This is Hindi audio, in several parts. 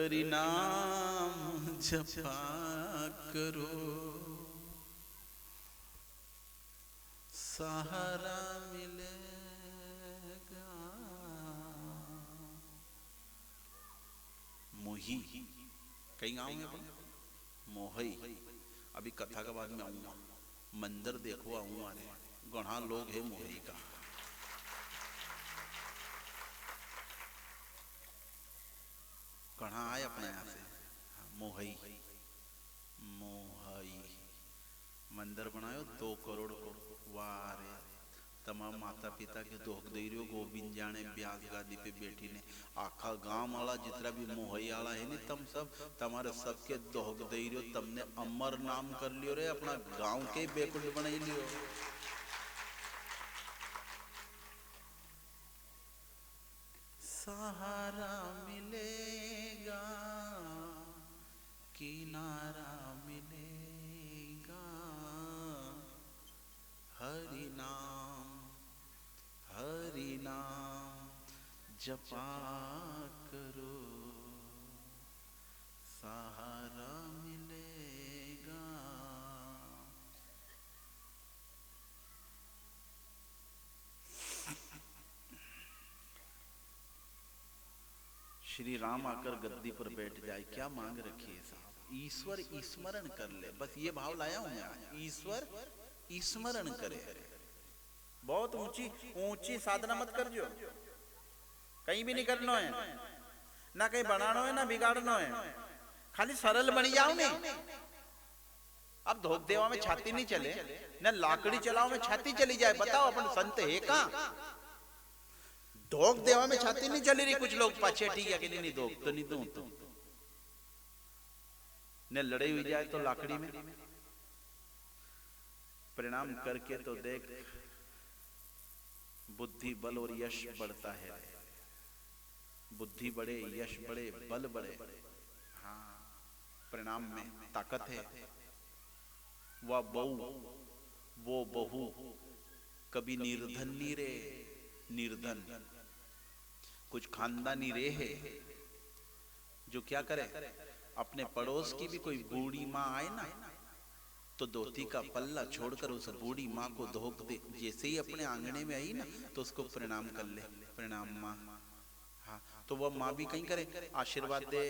हरि नाम जपा करो, सहारा मिलेगा। मोही कई गांव में अपन मोहई, अभी कथा के बाद में आऊंगा, मंदिर देखो आऊंगा, गढ़ा लोग है मोहई का। गढ़ा आए अपने यहाँ से, मोहई मोहई मंदिर बनायो 2 करोड़ को। वाह रे, तमाम माता पिता के दोख दे रही हो, गोविंद जाने ब्यास गादी पे बैठी ने, आखा गांव वाला जितना भी मोहई वाला है नी, तुम सब तुम्हारे सबके दोख दे रही हो, तुमने अमर नाम कर लियो रे, अपना गांव के बेकुंड बना लियो। सहारा मिलेगा, किनारा मिलेगा, हरि नाम जपा करो, सहारा मिलेगा। श्री राम आकर गद्दी पर बैठ जाए, क्या मांग रखी है साहब? ईश्वर स्मरण कर ले, बस ये भाव लाया हूं मैं, ईश्वर स्मरण करे। बहुत ऊंची ऊंची साधना मत कर, जो कहीं भी नहीं करना है, ना कहीं बनाना है ना बिगाड़ना है, खाली सरल बन जाओ ने। अब धोख देवा में छाती नहीं चले, ना लाकड़ी चलाओ में छाती चली जाए। बताओ अपन संत है कहां? धोख देवा में छाती नहीं चली रही। कुछ लोग पाछे ठीक है कि नहीं धोख तो नहीं दूं तो ने लड़ाई हुई जाए तो लाकड़ी में परिणाम करके तो देख, बुद्धि बल और यश बढ़ता है। बुद्धि बढ़े, यश बढ़े, बल बढ़े, हाँ परिणाम में ताकत है। वह वो बहू कभी निर्धन नहीं रे, निर्धन कुछ खानदानी रे है जो क्या करे, अपने पड़ोस की भी कोई बूढ़ी माँ आए ना, तो धोती का पल्ला छोड़कर उस बूढ़ी माँ को धोख दे। जैसे ही अपने आंगने में आई ना, तो उसको प्रणाम कर ले, प्रणाम माँ। हाँ तो वह माँ भी कहीं करे, आशीर्वाद दे।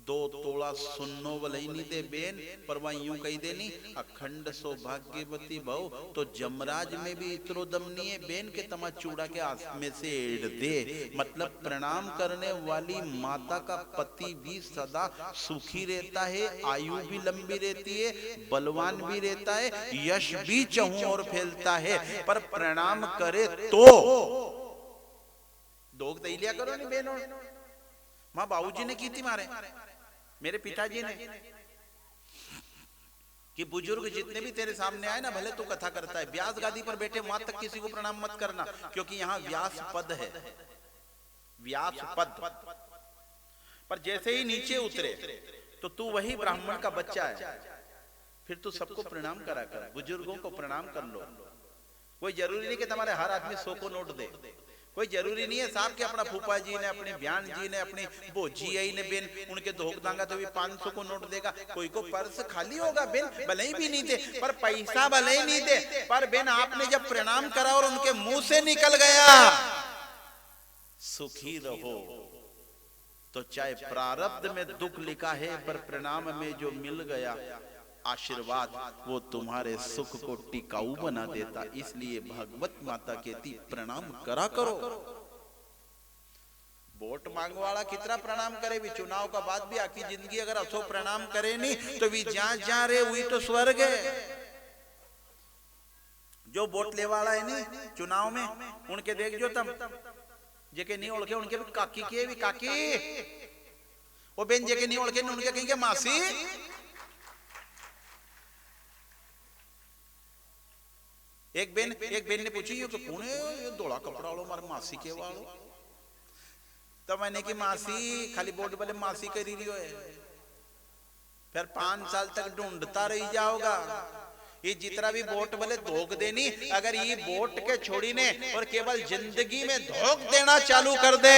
2 तोला सुन्नो वलई नहीं दे बेन, पर वह यूं कही देनी, अखंड सौभाग्यवती भव, तो जमराज में भी इतरो दम नहीं है बेन के तमा चूड़ा के आस में से एड़ दे। मतलब प्रणाम करने वाली माता का पति भी सदा सुखी रहता है, आयु भी लंबी रहती है, बलवान भी रहता है, यश भी चहुं और फैलता है। पर प्रणाम करे तो दोग दे लिया करो नहीं बहनों। माँ बाबूजी ने की थी मारे, मेरे पिताजी ने, कि बुजुर्ग जितने भी तेरे सामने आए ना, भले तू कथा करता है, व्यास गादी पर बैठे वहां तक किसी को प्रणाम मत करना, क्योंकि यहाँ व्यास पद है, व्यास पद। पर जैसे ही नीचे उतरे तो तू वही ब्राह्मण का बच्चा है, फिर तू सबको प्रणाम करा कर, बुजुर्गों को प्रणाम कर लो। कोई जरूरी नहीं कि तुम्हारे हर आदमी 100 को नोट दे, कोई जरूरी नहीं है साहब कि अपना फूफा जी ने, अपने बयान जी ने, अपनी बोजी आई ने बेन, उनके धोख दांगा तो भी 500 को नोट देगा। कोई को पर्स खाली होगा बेन, भले ही भी नहीं दे, पर पैसा भले ही नहीं दे, पर बेन आपने जब प्रणाम करा और उनके मुंह से निकल गया सुखी रहो, तो चाहे प्रारब्ध में दुख लिखा है, पर प्रणाम में जो मिल गया आशीर्वाद, वो तुम्हारे सुख को टिकाऊ बना देता। इसलिए भागवत माता कहती प्रणाम करा करो। वोट मांगने वाला कितना प्रणाम करे भी, चुनाव का बाद भी आखी जिंदगी अगर असो प्रणाम करे नहीं तो भी जहां जहां रे हुई तो स्वर्ग है। जो वोट ले वाला है नहीं चुनाव में, उनके देख जो तम जेके नहीं ओळखे उनके भी काकी के भी काकी, वो बेन जेके नहीं ओळखे उनके कहेंगे मासी। एक बेन ने पूछी कि पुणे ये धोला कपड़ा वालों मारे मासी के वालों, तो मैंने की मासी खाली बोर्ड वाले मासी करी रही है, फिर 5 साल तक ढूंढता रही जाओगा। ये जितना भी वोट बोले धोख देनी, अगर ये वोट के छोड़ी ने और केवल जिंदगी में धोख देना चालू कर दे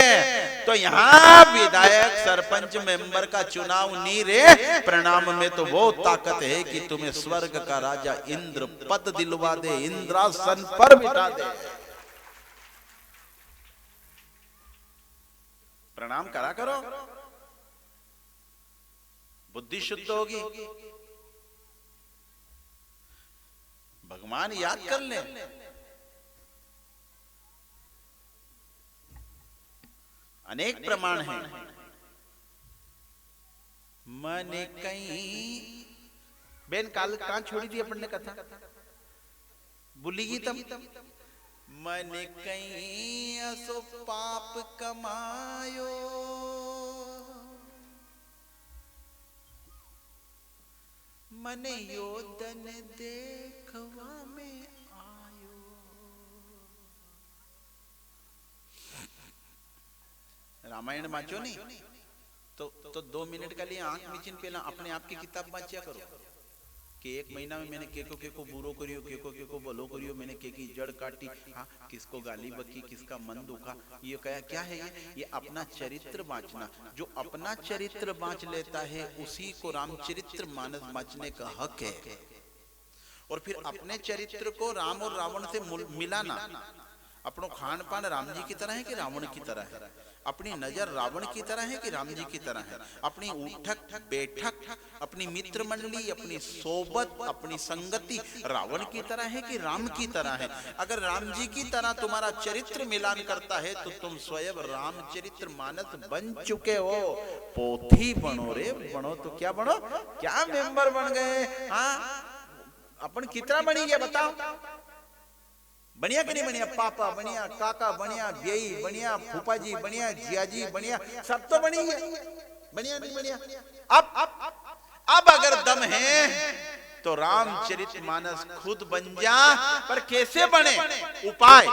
तो यहाँ विधायक सरपंच मेंबर का चुनाव नहीं रे, परिणाम में तो वो ताकत है कि तुम्हें स्वर्ग का राजा इंद्र पद दिलवा दे, इंद्रासन पर बिठा दे। प्रणाम करा करो, बुद्धि शुद्ध होगी, भगवान याद कर ले। अनेक प्रमाण हैं। मन कहीं बेन काल कहां छोड़ी थी अपन ने कथा, भूली तब। मन कहीं असो पाप कमायो, मन योदन देखवा में आयो। रामायण वांचो नहीं तो 2 मिनट के लिए आंख मीचिन पहला अपने आप की किताब वांचा करो कि 1 महीना में मैंने केको बुरो करियो, केको भलो करियो, मैंने की जड़ काटी, हाँ किसको गाली बकी, किसका मन दुखा, ये क्या है ये अपना चरित्र बांचना। जो अपना चरित्र बांच लेता है उसी को रामचरित्र मानस बांचने का हक है। और फिर अपने चरित्र को राम और रावण से मिलाना। अपनो खान पान राम जी की तरह है कि रावण की तरह है, अपनी नजर रावण की तरह है कि राम जी की तरह है, अपनी उठक बैठक, अपनी मित्र मंडली, अपनी सोबत, अपनी संगति रावण की तरह है कि राम की तरह है। अगर राम जी की तरह तुम्हारा चरित्र मिलान करता है तो तुम स्वयं रामचरित्र मानस बन चुके हो। पोथी बनो रे, बनो तो क्या बनो, क्या मेंबर बन गए। हाँ अपन कितना बनी गया बताओ, बढ़िया कि नहीं बढ़िया, पापा बढ़िया, काका बढ़िया, बेई बढ़िया, फूफा जी बढ़िया, जिया जी बढ़िया, सब तो बनी है, बढ़िया नहीं बढ़िया। अब अगर दम है तो रामचरितमानस खुद बन जा, पर कैसे बने, उपाय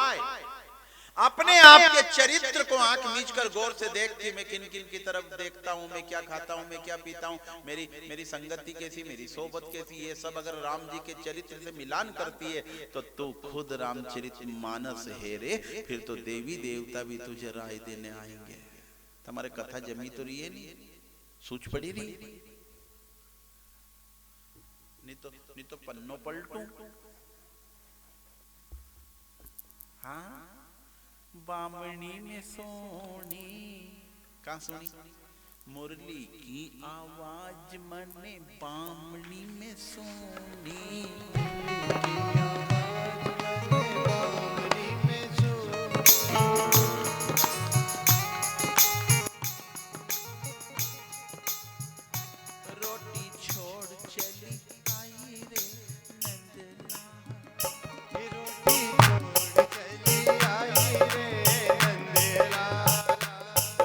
अपने आप के चरित्र को आंख मीच कर गौर से देख कि मैं किन किन की तरफ देखता हूँ, मैं क्या खाता हूँ, मैं क्या पीता हूँ, मेरी संगति कैसी, मेरी सोबत कैसी, ये सब अगर राम जी के चरित्र से मिलान करती है तो तू खुद रामचरितमानस है रे। फिर तो देवी देवता भी तुझे राय देने आएंगे। तुम्हारे कथा जमी तो रही है, नहीं सूझ पड़ी रही, नहीं तो पन्नों पलटू। हाँ बामणी ने सोनी, कहाँ सुनी, मुरली की आवाज मने बामणी में सोनी, बामणी में सोनी। रोटी छोड़ चली आई रे नंदला,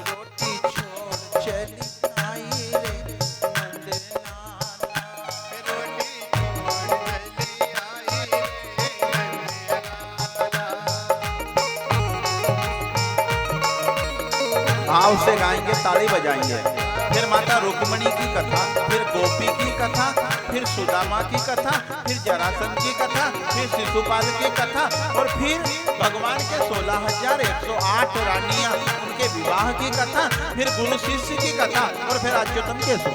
रोटी छोड़ चली आई रे, भाव से गाएंगे, ताली बजाएंगे। फिर माता रुक्मणी की कथा, फिर गोपी की कथा, फिर सुदामा की कथा, फिर जरासंध की कथा, फिर शिशुपाल की कथा, और फिर भगवान के 16,108 रानियां, उनके विवाह की कथा, फिर गुरु शिष्य की कथा, और फिर अच्युतम के सो।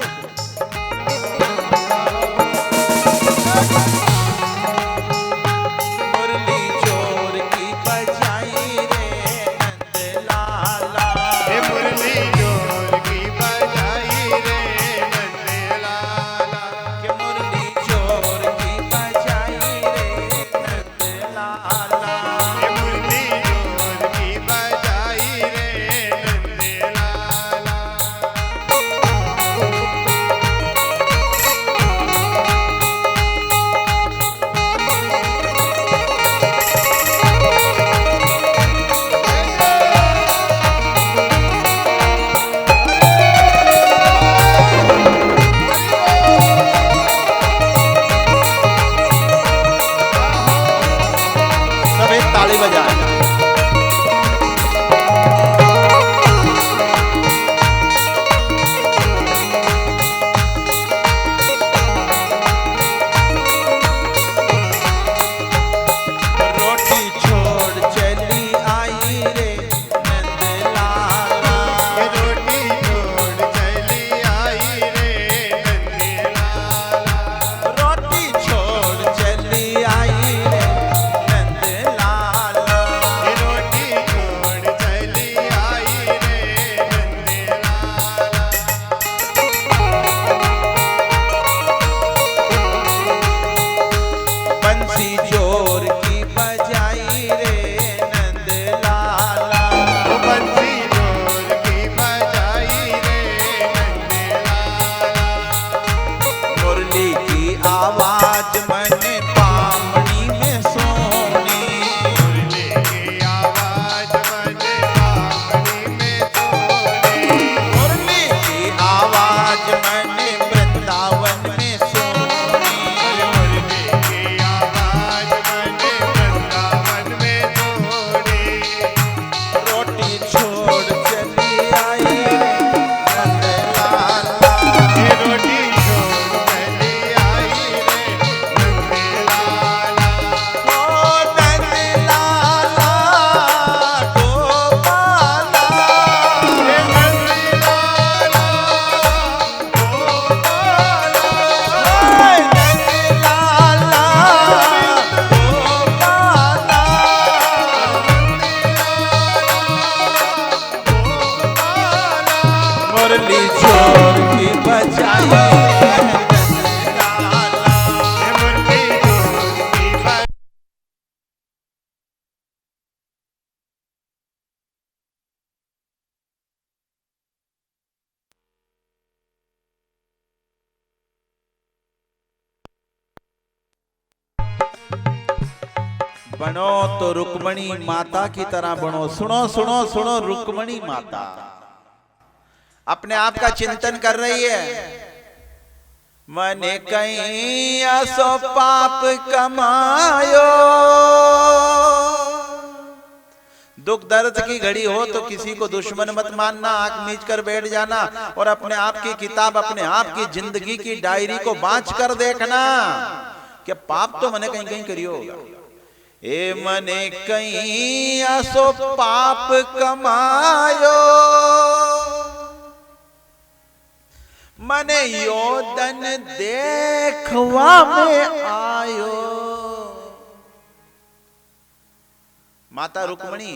बनो तो रुक्मणी माता की तरह बनो। सुनो सुनो सुनो, रुक्मणी माता अपने आप का चिंतन कर रही है। मने कहीं असो पाप कमायो, दुख दर्द की घड़ी हो तो किसी को दुश्मन मत मानना, आंख मीच कर बैठ जाना और अपने आप की किताब, अपने आप की जिंदगी की डायरी को बांच कर देखना कि पाप तो मैंने कहीं कहीं करियो होगा। ए मने कहीं असो पाप कमायो, मने योदन देखवा में आयो। माता रुक्मणी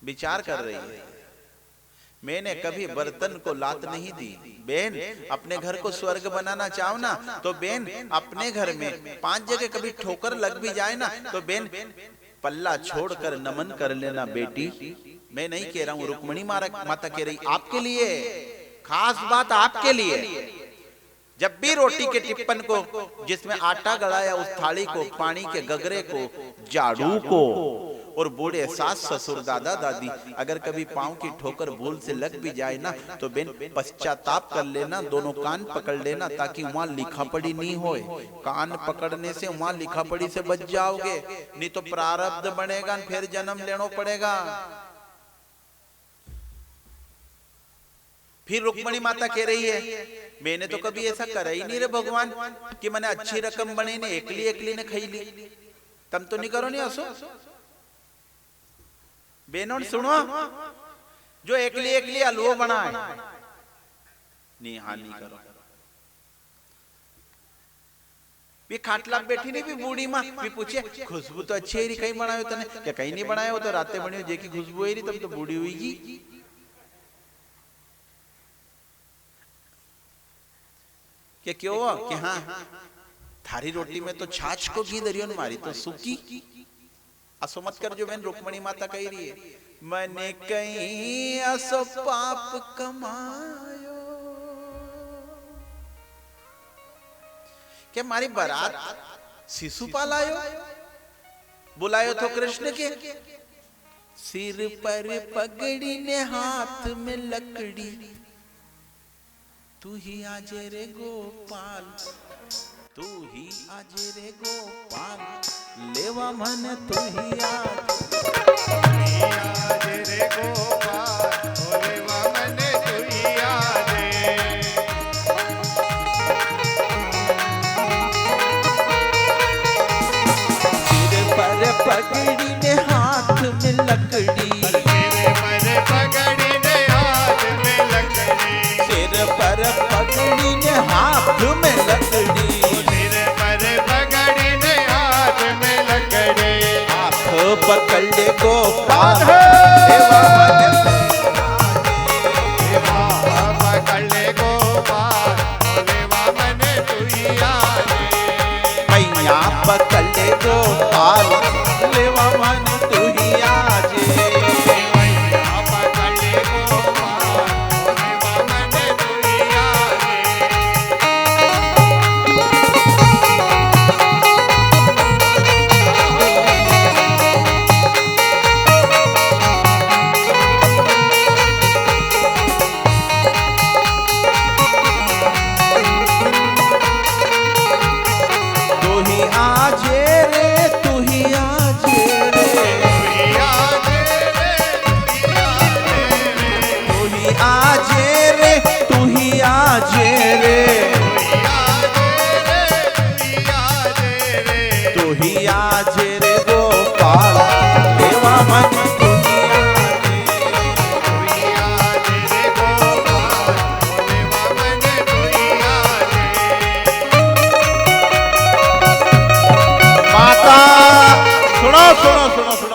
विचार कर रही है, मैंने कभी बर्तन को लात नहीं दी। बेन अपने घर को स्वर्ग बनाना चाहो ना तो बेन अपने घर में 5 जगह कभी ठोकर लग भी जाए ना तो बेन पल्ला छोड़कर नमन कर लेना बेटी। मैं नहीं कह रहा हूं, रुक्मणी माता कह रही आपके लिए, खास बात आपके लिए। जब भी रोटी के टिप्पण को, जिसमें आटा गड़ाया उस थाली को, पानी के गगरे को, झाड़ू को, और बूढ़े सास ससुर दादा दादी अगर कभी पांव की ठोकर भूल से लग भी जाए ना तो बेन पश्चाताप कर लेना, दोनों कान पकड़ लेना ताकि वहां लिखा पढ़ी नहीं होए। कान पकड़ने से वहां लिखा पढ़ी से बच जाओगे, नहीं तो प्रारब्ध बनेगा, फिर जन्म लेना पड़ेगा। फिर रुक्मणी माता कह रही है मैंने तो कभी ऐसा करा ही नहीं रे भगवान कि मैंने अच्छी रकम बने ने एकली एकली ने खाई ली। तुम तो नहीं करो नहीं असो बेनों, सुनो जो एकली एकली हलवो बनाए नहीं, हाँ नहीं करो। भी खाटला बैठी नहीं भी बूढ़ी माँ भी पूछे खुशबू तो अच्छी है, कहीं बनायो तने क्या? कहीं नहीं बनाया, वो तो रातें बनी जे की खुशबू है, तब तो बूढ़ी हुई। क्या क्यों हुआ कि हाँ थारी रोटी में तो छाछ को घी दरियो ने मारी तो सूखी। असो मत कर जो मैंने रुक्मणी माता कही रही है, मने कहीं असो पाप कमायो। क्या मारी बारात शिशुपाल आयो, बुलायो तो कृष्ण के सिर पर पगड़ी ने हाथ में लकड़ी, तू ही आज रे गोपाल, तू ही आज रे गोपाल, लेवा मन तू ही आज रे गोपाल, लेवा मन तू ही आज। सिर पर पगड़ी ने हाथ में लकड़ी, सिर पर पगड़ी ने हाथ में लकड़ी, सिर पर पगड़ी ने हाथ में लकड़ी, सिर पर पगड़ी ने हाथ में लकड़ी, हाथ पकड़ ले गोपाल, पकड़ ले गोपाल, लेवा मन तू ही आज। मैया पकड़ ले गोपाल, लेवा मन तू ही आज।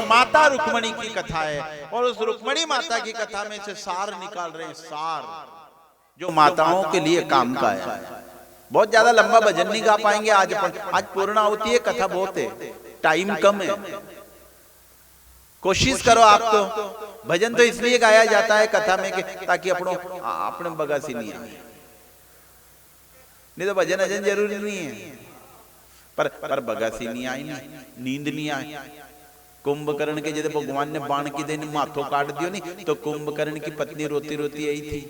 माता रुक्मणी की कथा है और उस रुक्मणी माता की कथा में से सार निकाल रहे हैं, सार जो माताओं के लिए काम का है। बहुत ज्यादा लंबा भजन नहीं गा पाएंगे आज, आज पूर्णाहुति है, कथा बहुत है, टाइम कम है। कोशिश करो आप तो, भजन तो इसलिए गाया जाता है कथा में कि ताकि अपने बगासी नहीं आए, नहीं तो भजन अजन जरूरी नहीं है। पर बगासी नहीं आई, नींद नहीं आई। कुंभकर्ण के जब भगवान ने बाण की देने माथों काट दियो नहीं, तो कुंभकर्ण की पत्नी रोती रोती आई थी,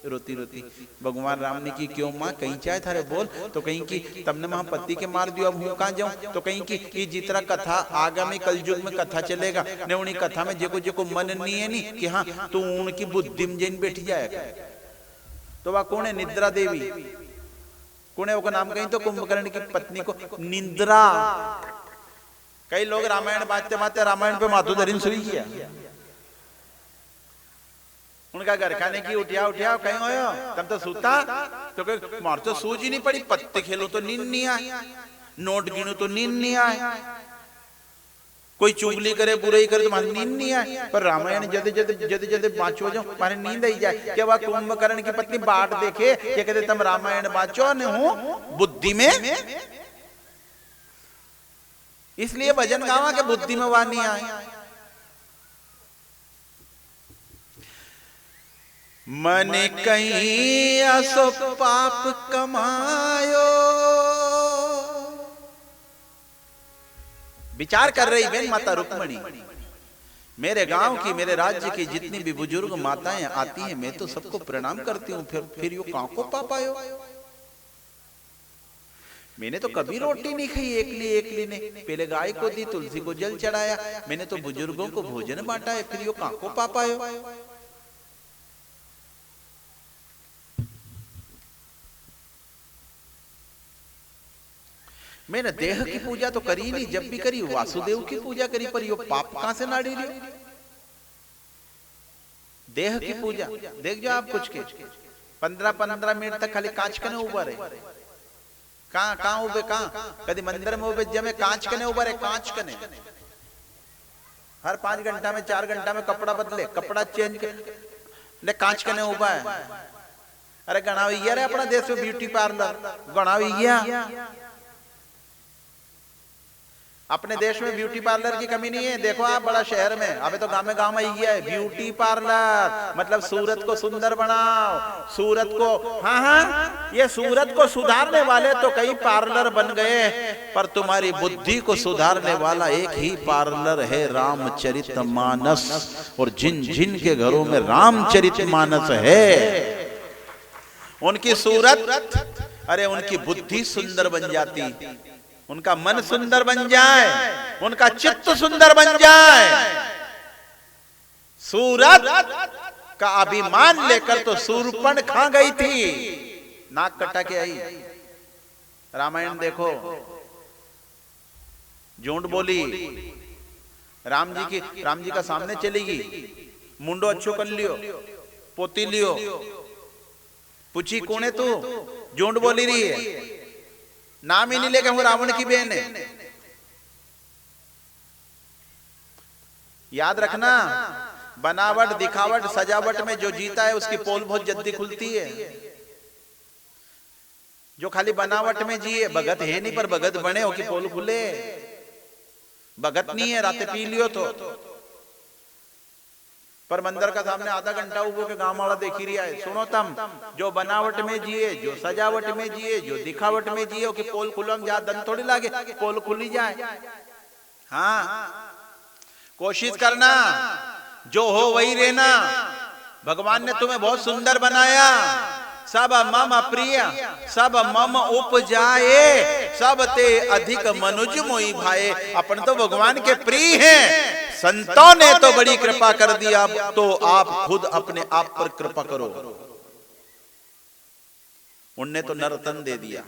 रोती रोती। भगवान राम ने की क्यों माँ कहीं चाहे थारे बोल, तो कहीं की तमने वहां पति के मार दियो, अब हूं कहां जाऊं, तो कहीं की जितना कथा आगामी कलयुग में कथा चलेगा ने, उन्हीं कथा में जेको जेको मन नहीं है नहीं कि हाँ तू उनकी बुद्धि में जैन बैठ जाएगा, तो वह कौन है? निद्रा देवी। कौन है वो नाम? कहीं तो कुंभकर्ण की पत्नी को निद्रा। कई लोग रामायण बांटते बांटते रामायण पे माथो धरीन सुई किया। उनका घर खाने की उठिया उठिया कहीं हो तब तो सूता, तो मार तो सूझ ही नहीं पड़ी। पत्ते खेलो तो नींद नहीं आए, नोट गिनो तो नींद नहीं आए, कोई चुगली करे बुराई करे तो मारे नींद नहीं आए। पर रामायण जद जद जद जद बाँचो जाओ मारे नींद आई जाए। क्या वह कुंभकर्ण की पत्नी बाट देखे क्या कहते तुम रामायण बाँचो न हूं बुद्धि में, इसलिए भजन गावा के बुद्धि में वानी आए। मन कहीं असो पाप कमायो। विचार कर रही बहन माता रुक्मणी, मेरे गांव की मेरे राज्य की जितनी भी बुजुर्ग माताएं आती हैं मैं तो सबको प्रणाम करती हूँ, फिर यो कहां को पाप आयो? मैंने तो कभी रोटी नहीं खाई एकली ने, पहले गाय को दी, तुलसी को जल चढ़ाया, मैंने तो बुजुर्गों को भोजन बांटा है, फिर यो कहां को पाप आयो? मैंने देह की पूजा तो करी नहीं, जब भी करी वासुदेव की पूजा करी, पर यो पाप कहां से नाड़ी लियो? देह की पूजा देख जो आप कुछ के 15-15 मिनट तक खाली कांच कने उभा रहे। कहां उबे? कहां कदी मंदिर में उबे जमे कांच कने उभा रहे, कांच कने। हर 5 घंटा में 4 घंटा में कपड़ा बदले, कपड़ा चेंज ले, कांच कने उभा है। अरे गणावैया रे अपना देश में ब्यूटी पार्लर, गणावैया अपने देश में ब्यूटी पार्लर की कमी नहीं है। देखो आप बड़ा शहर में, अबे तो गांव में गांव आई है ब्यूटी पार्लर, मतलब सूरत को सुंदर बनाओ, सूरत को, हाँ ये सूरत को सुधारने वाले तो कई पार्लर बन गए, पर तुम्हारी बुद्धि को सुधारने वाला एक ही पार्लर है, रामचरितमानस। और जिन जिन के घरों में रामचरितमानस है उनकी सूरत, अरे उनकी बुद्धि सुंदर बन जाती, उनका मन सुंदर बन जाए, उनका चित्त सुंदर बन जाए। सूरत का अभिमान लेकर तो सूरपण खा गई थी, नाक कटा के आई। रामायण देखो, झूठ बोली, राम जी का सामने चलेगी, मुंडो अच्छो कर लियो, पोती लियो, पूछी कौन है तू? झूठ बोली रही है, नाम ही नहीं लेगा वो रावण की बहन है। याद रखना, बनावट दिखावट सजावट में जो जीता है उसकी पोल बहुत जल्दी खुलती है। जो खाली बनावट में जिए, भगत है नहीं पर भगत बने हो कि पोल खुले, भगत नहीं है रातें पी लियो तो। पर मंदिर का सामने आधा घंटा उबो के गांव वाला देख ही रहा है। सुनो तम, जो बनावट में जिए, जो सजावट में जिए, जो दिखावट में जिए कि पोल खुलम जा दम थोड़ी लागे, पोल खुली जाए। हाँ कोशिश करना, जो हो वही रहना। भगवान ने तुम्हें बहुत सुंदर बनाया, सब मम प्रिय सब मम उपजाए, सब ते अधिक मनुज मोई भाए। अपन तो भगवान के प्रिय हैं, संतों ने तो बड़ी कृपा कर दी, अब तो आप खुद अपने आप पर कृपा करो। उनने तो नरतन दे दिया,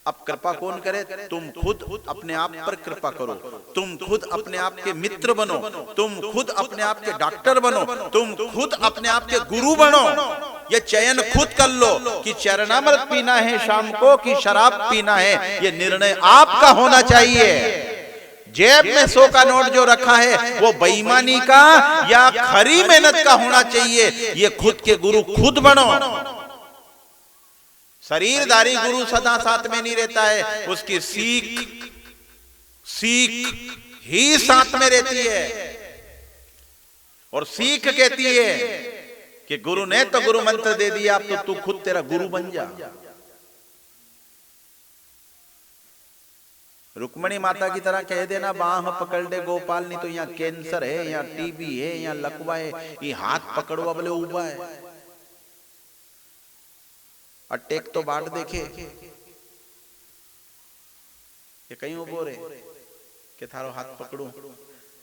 अब कृपा कौन करे? तुम खुद अपने आप पर कृपा करो, तुम खुद अपने आप के मित्र बनो, तुम खुद अपने आप के डॉक्टर बनो, तुम खुद अपने आप के गुरु बनो। ये चयन खुद कर लो कि चरणामृत पीना है शाम को कि शराब पीना है, ये निर्णय आपका होना चाहिए। जेब में 100 का नोट जो रखा है वो बेईमानी का या खरी मेहनत का होना चाहिए, ये खुद के गुरु खुद बनो। शरीरधारी गुरु सदा साथ में नहीं रहता है, उसकी सीख ही साथ में रहती है। और सीख कहती है कि गुरु ने तो गुरु मंत्र दे दिया, अब तो तू खुद तेरा गुरु बन जा। रुक्मणी माता की तरह कह देना बाह पकड़ ले गोपाल, नहीं तो यहाँ कैंसर है, यहाँ टीबी है, यहाँ लकवा है, ये हाथ पकड़वा बोले उबा है। अटैक तो बाट देखे ये कहीं उबो रे के थारो हाथ पकड़ू,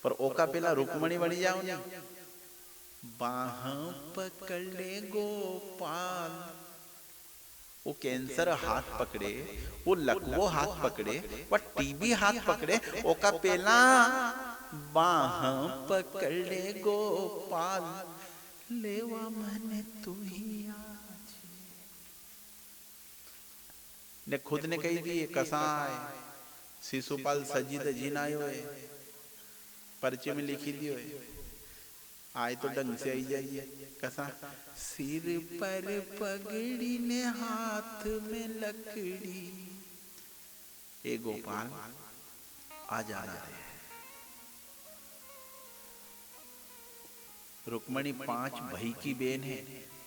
पर ओका पेला रुक्मणी बनी जाओ ना, बाह पकड़ ले गोपाल, वो कैंसर हाथ पकड़े, वो लकवो हाथ पकड़े, वो टीबी हाथ पकड़े, ओका पेला बाह पकड़ ले गोपाल, लेवा मने तू ही आज। ने खुद ने कही थी कसाय शिशुपाल सजी दजी ना आयो है, पर्चे में लिखी दी हो आए तो ढंग से आई जाइए। कसा सिर पर पगड़ी ने हाथ में लकड़ी, ए गोपाल आ जा रहे। रुक्मणी 5 भाई की बेन है,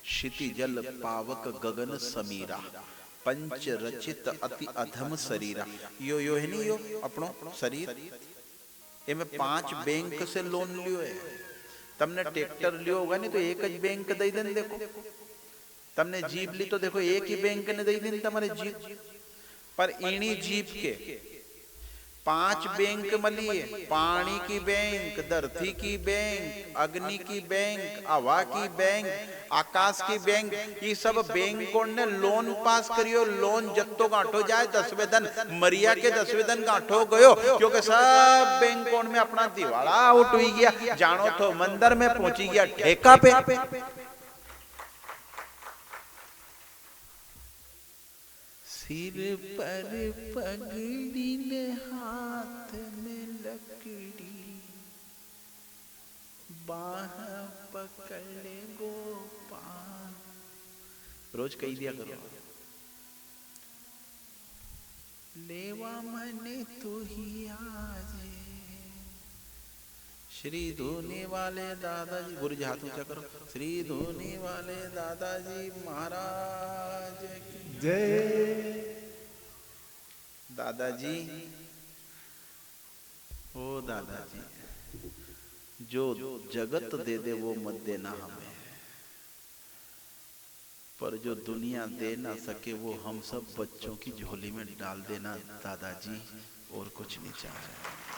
क्षिति जल पावक गगन समीरा, पंच रचित अति अधम शरीरा। यो यो है नहीं यो अपनो शरीर, ये में 5 बैंक से लोन लियो है। तमने ट्रैक्टर लियो होगा नहीं तो एक ही बैंक दे देन, देखो तमने जीप ली तो देखो एक ही बैंक ने दे देन तुम्हारे जीप, पर इन्हीं जीप के 5 बैंक मलिए, पानी की बैंक, धरती की बैंक, अग्नि की बैंक, हवा की बैंक, आकाश की बैंक, ये सब बैंकों ने लोन पास करियो। लोन जत्तो गांठो जाए 10वें दिन, मरिया के 10वें दिन गांठो गयो, क्योंकि सब बैंकों में अपना दिवाला आउट हुई गया। जानो तो मंदिर में पहुंची गया ठेका पे। सिर पर पगड़ी ने हाथ में लकड़ी, बाह पकड़े गोपाल। रोज कही दिया करो, लेवा मने तू ही आज। श्री धोने वाले दादाजी, गुरु जी हाथ ऊंचा करो, श्री धोने वाले दादाजी महाराज की जय। दादाजी ओ दादाजी, जो जगत दे दे वो मत देना हमें, पर जो दुनिया दे ना सके वो हम सब बच्चों की झोली में डाल देना दादाजी, और कुछ नहीं चाहिए।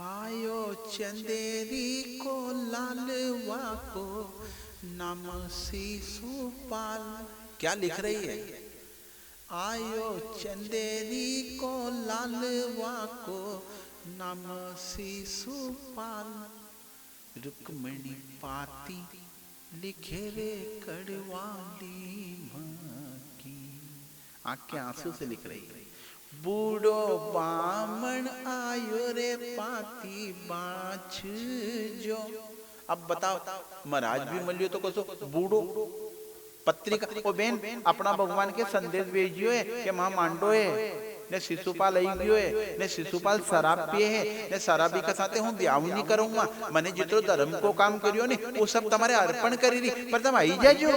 आयो चंदेरी को लालवा को नाम शिशुपाल। क्या लिख रही है? आयो चंदेरी को लालवा को नाम शिशुपाल, रुक्मणी पाती लिखे रे कड़वाली माँ की। आँख के आंसू से लिख रही है। बूढ़ो बामण आयो रे पाती बाँच जो। अब बताओ महाराज भी मलियो तो कसो बूढ़ो पत्रिका ओ बेन अपना भगवान के संदेश भेजियो है कि मां मांडो है ने शिशुपाल आई गयो है ने शिशुपाल शराब पिए है ने शराबी के साथे हूं ब्याह नहीं करूंगा, मने जितो धर्म को काम करियो ने वो सब तुम्हारे अर्पण करी रही, पर तुम आई जाजो।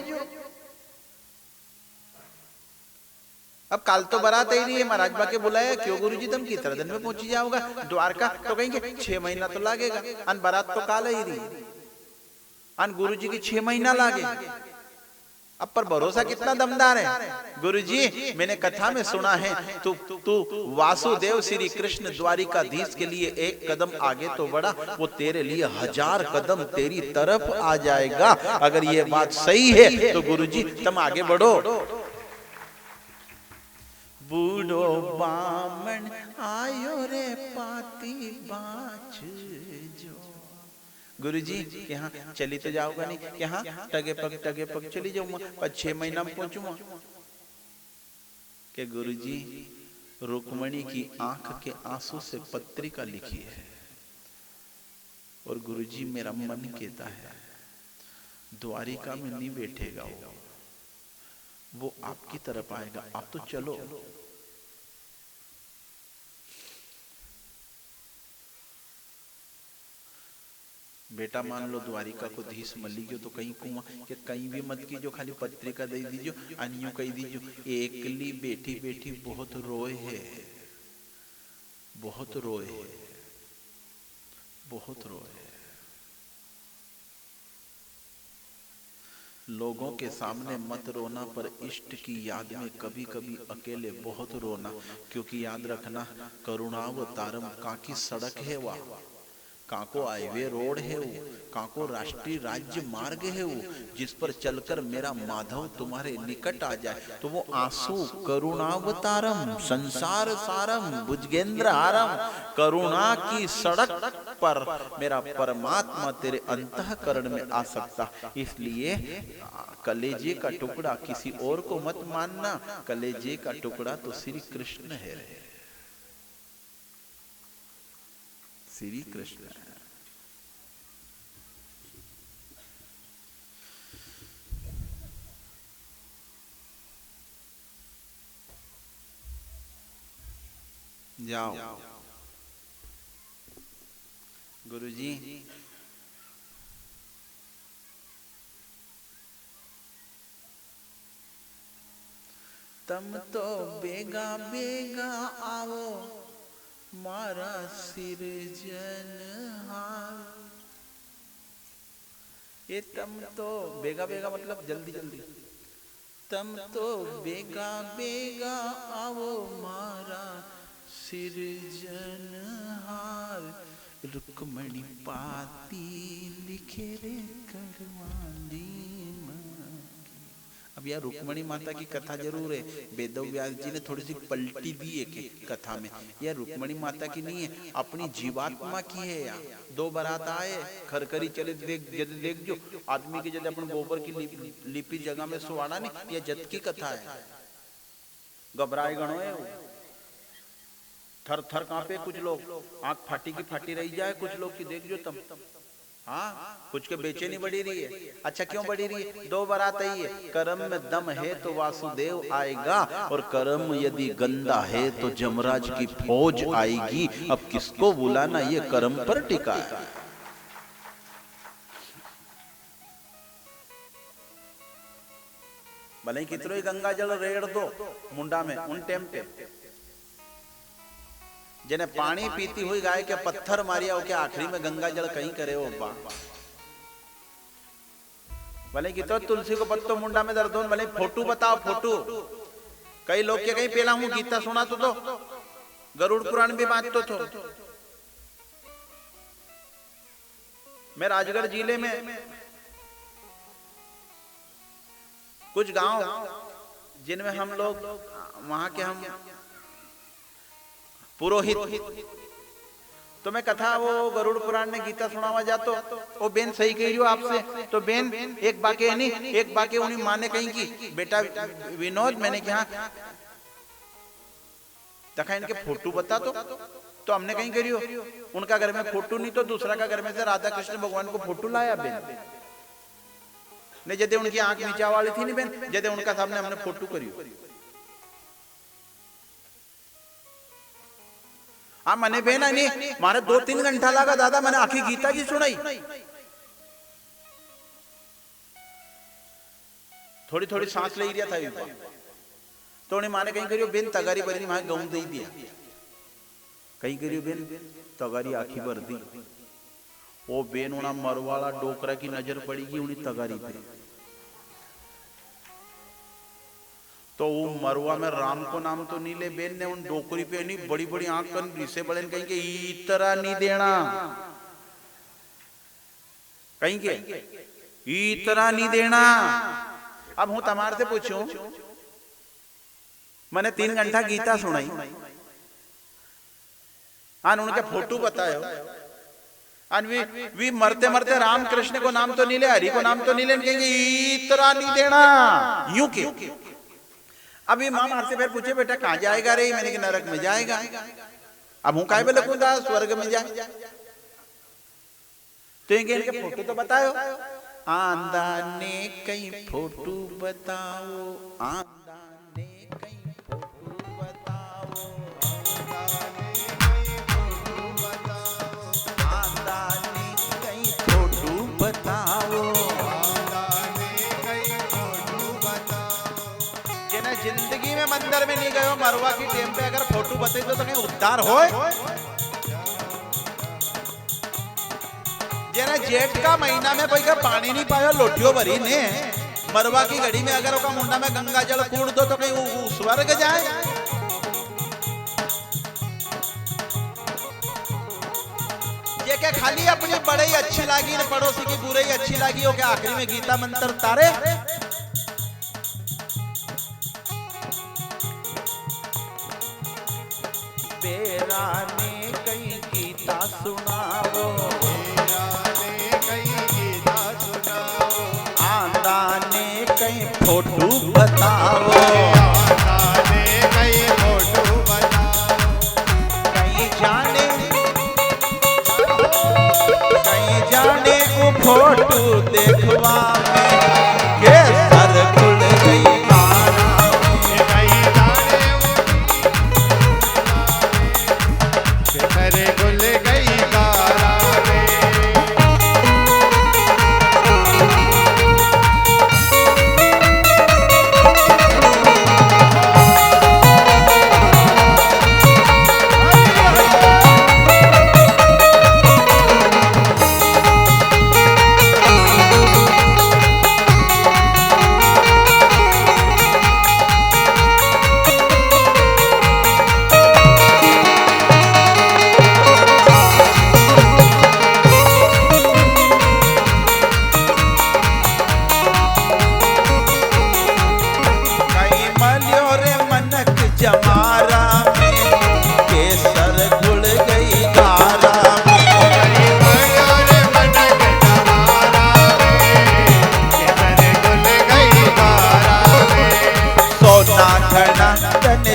अब काल तो बारात आई रही है, महाराज बा के बुलाया, क्यों गुरुजी तुम कितने दिन में पहुंची जाओगा द्वारका? तो कहेंगे 6 महीना तो लगेगा। अन बारात तो काल आई रही, अन गुरुजी की 6 महीना लागे। अब पर भरोसा कितना दमदार है। गुरुजी मैंने कथा में सुना है तू वासुदेव श्री कृष्ण द्वारिकाधीश के लिए 1 कदम आगे तो बढ़ा, वो तेरे लिए 1000 कदम तेरी तरफ आ जाएगा। अगर ये बात सही है तो गुरुजी तुम आगे बढ़ो। बूढ़ो बामण आयो रे पाती बाँच जो। गुरुजी यहाँ चली तो जाओगा नहीं, यहाँ टगे पग चली जाऊंगा, पर 6 महीना में पहुंचूंगा। के गुरुजी रुक्मणी की आंख के आंसू से पत्रिका लिखी है, और गुरुजी मेरा मन कहता है द्वारिका में नहीं बैठेगा वो आपकी तरफ आएगा। आप तो चलो। बेटा मान लो द्वारिका को धीस मली गयो तो कहीं कुआं के कहीं भी मत कीजियो, खाली पत्रिका दे दीजियो, अनियो कही दीजियो एकली बैठी बैठी बहुत रोए है, बहुत रोए है, बहुत रोए है। लोगों के सामने मत रोना, पर इष्ट की याद में कभी कभी अकेले बहुत रोना, क्योंकि याद रखना करुणावतारम काकी सड़क है वह, काको हाईवे रोड है वो, काको राष्ट्रीय राज्य मार्ग है वो, जिस पर चलकर मेरा माधव तुम्हारे निकट आ जाए। तो वो आंसू करुणावतारम संसार सारम भुजगेंद्र हारम, करुणा की सड़क पर मेरा परमात्मा तेरे अंतःकरण में आ सकता। इसलिए कलेजे का टुकड़ा किसी और को मत मानना, कलेजे का टुकड़ा तो श्री कृष्ण है, श्री कृष्ण। जाओ गुरुजी, तम तो बेगा बेगा आओ मारा सिरजनहार। ये तम तो बेगा बेगा मतलब जल्दी जल्दी, तम तो बेगा बेगा आओ मारा सिरजनहार, रुक्मणी पाती लिखे रे करवाली। अब यार रुक्मणी माता की कथा जरूर है, वेद व्यास जी ने थोड़ी सी पलटी दी है कि कथा में, यह रुक्मणी माता की नहीं है, अपनी जीवात्मा की है। यार दो बारात आए, खरखरी चले, देख जो आदमी के जैसे अपन गोबर की लिपि जगह में सुवाड़ा नहीं, यह जत की कथा है। घबराए गणो है, थर थर कांपे कुछ लोग, आंख फाटी की फाटी रही जाए कुछ लोग की, देख जो तम। हाँ कुछ के बेचैनी बढ़ी रही है। अच्छा क्यों बढ़ी रही है? दो बारात आई है, कर्म में दम है तो वासुदेव आएगा, और कर्म यदि गंदा है तो जमराज की फौज आएगी। अब किसको बुलाना, ये कर्म पर टिका है। भले ही कितनो ही गंगा जल रेड़ दो मुंडा में, उन टाइम पे जिन्हें पानी पीती हुई गाय के पत्थर मारिया हो के आखिरी में गंगा जल कहीं करे हो बा। भले कि तो तुलसी को पत्तो मुंडा में दर्द हो, भले फोटो बताओ फोटो। कई लोग के कहीं पहला हूं गीता सुना तो गरुड़ पुराण भी बात तो मैं राजगढ़ जिले में कुछ गांव जिनमें हम लोग वहां के हम पुरोहित, तो मैं कथा वो गरुड़ पुराण में गीता सुनावा जातो, वो बेन सही कह रही हो आपसे, तो बेन एक बाके नहीं, एक बाके उन्हीं माँ ने कही की बेटा विनोद, मैंने कहा देखा इनके फोटो बता तो हमने कहीं करी हो, उनका घर में फोटो नहीं तो दूसरा का घर में से राधा कृष्ण भगवान को फोटो लाया बेन ने, जदे उनकी आंख नीचा वाली थी नहीं बेन, जदे उनका सामने हमने फोटो करी। हाँ मने बेना नहीं, मारे 2-3 घंटा लगा दादा, मैंने आखिर गीता जी सुनाई। थोड़ी थोड़ी सांस ले लिया था तो उन्हें माने कहीं करियो बेन तगारी भरी, मां गऊं दे दिया, कहीं करियो बेन तगारी आखी भर दी। वो बेन उना मरवाला डोकरा की नजर पड़ेगी उन्हीं तगारी पे, तो वो मरवा में राम को नाम तो नहीं ले बेन ने, उन डोकरी पे नहीं बड़ी बड़ी आंख कर रिसे बड़े कहीं के इतरा नहीं देना, कहीं के इतरा नहीं देना। अब हूं तमार से पूछूं, मैंने 3 घंटा गीता सुनाई, आन उनके फोटो बतायो, आन वी मरते मरते राम कृष्ण को नाम तो नहीं ले, हरि को नाम तो नहीं ले, कहेंगे इतरा नहीं देना, यूं क्यों? अभी माँ से फिर पूछे बेटा कहाँ जाएगा रे, मैंने कि नरक में जाएगा। अब हूं काय पे लिखूंगा स्वर्ग में जाए, तो इनके फोटो तो बताओ, आंदा ने कई फोटो बताओ, आंदा ने कई फोटो बताओ, आंदा ने कई फोटो मंदिर में नहीं गयो मरवा की टेम पे अगर फोटो बते तो कहीं उद्धार हो। जेना जेठ का महीना में कोई का पानी नहीं पायो लोटियो भरी ने मरवा की घड़ी में अगर ओका मुंडा में गंगा जल कूड़ दो तो कहीं वो स्वर्ग जाए। ये क्या खाली अपनी बड़े ही अच्छी लगी न पड़ोसी की बुरे ही अच्छी लगी हो क्या आखिरी में गीता मंत्र तारे। बेरा ने कहीं गीता सुनाओ, बेरा ने कहीं गीता सुनाओ, आंदा ने कहीं फोटो बताओ, आंदा ने कहीं फोटो बताओ, कहीं जाने वो फोटो देखवा में के सर खुल गई मारा में, कहीं जाने वो सर खुल गई गारा में।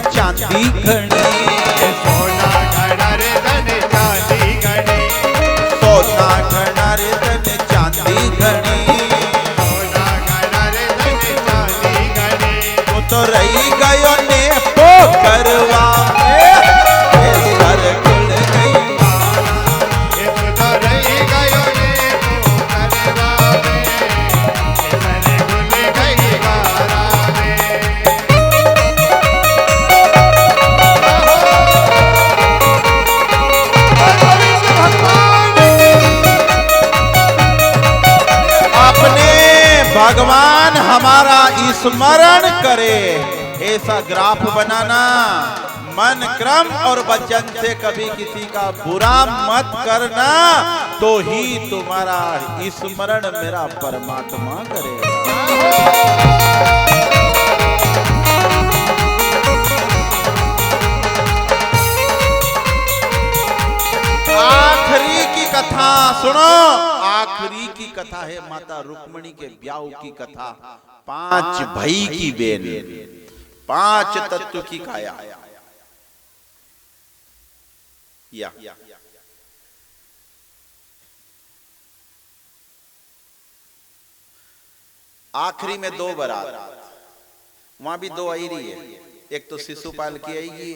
चांदी घड़ी सोना घड़ा रे धन चांदी घड़ी, सोना घड़ा रे धन चांदी घड़ी, सोना घड़ा रे धन चांदी घड़ी। वो तो रही गयो ने पोखरवा में सर खुल गई मारा, वो तो रही गयो ने पोखरवा में सर खुल गई मारा में। भगवान हमारा स्मरण करे ऐसा ग्राफ बनाना, मन क्रम और वचन से कभी किसी का बुरा मत करना तो ही तुम्हारा स्मरण मेरा परमात्मा करेगा। आखिरी की कथा सुनो, आखिरी की कथा है माता रुक्मणी के ब्याह की कथा। 5 भाई की बेन, 5 तत्व की काया। या आखिरी में 2 बारात, वहां भी 2 आई रही है। एक तो शिशुपाल की आएगी,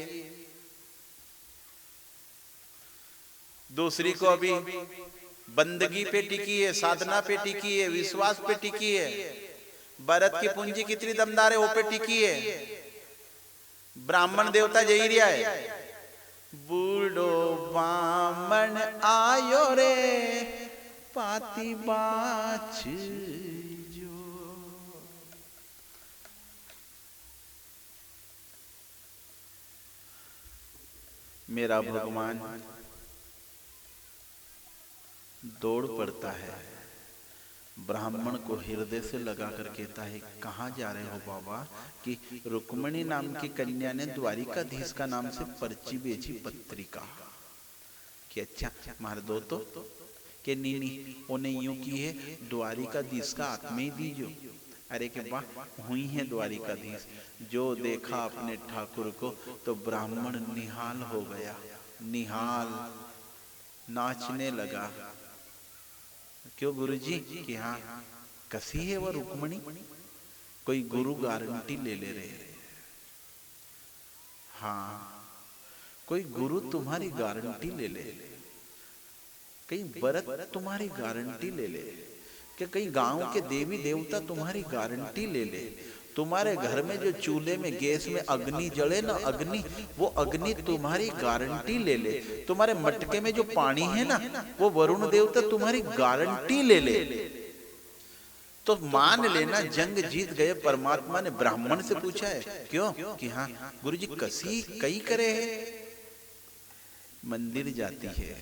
दूसरी को अभी बंदगी पे टिकी है, साधना पे टिकी है, विश्वास पे टिकी है। भरत की पूंजी कितनी दमदार है वो पे टिकी है। ब्राह्मण देवता जई रिया है, बूढ़ो बामण आयो रे पाती बाछ जो। मेरा भगवान दौड़ पड़ता है, ब्राह्मण को हृदय से लगा कर कहता है कहाँ जा रहे हो बाबा? कि रुक्मणी नाम की कन्या ने द्वारिकाधीश का नाम से पर्ची बेची पत्रिका। कि अच्छा मार दो तो के नीनी उन्हें यूं की है द्वारिकाधीश का आत्मा ही दीजो। अरे के वाह हुई है द्वारिकाधीश। जो देखा अपने ठाकुर को तो ब्राह्मण निहाल हो गया, निहाल नाचने लगा। क्यों गुरुजी? कि हाँ कसी है वह रुक्मणी, कोई गुरु गारंटी ले रहे। हाँ कोई गुरु तुम्हारी गारंटी ले, कहीं व्रत तुम्हारी गारंटी ले, कि कहीं गांव के देवी देवता तुम्हारी गारंटी ले। तुम्हारे घर में जो चूल्हे में गैस में अग्नि जले ना, अग्नि, वो अग्नि तुम्हारी गारंटी ले ले। तुम्हारे मटके में जो पानी है ना, वो वरुण देवता तुम्हारी गारंटी ले ले। तो मान लेना जंग जीत गए। परमात्मा ने ब्राह्मण से पूछा है, क्यों? कि हाँ गुरुजी कसी कई करे है, मंदिर जाती है।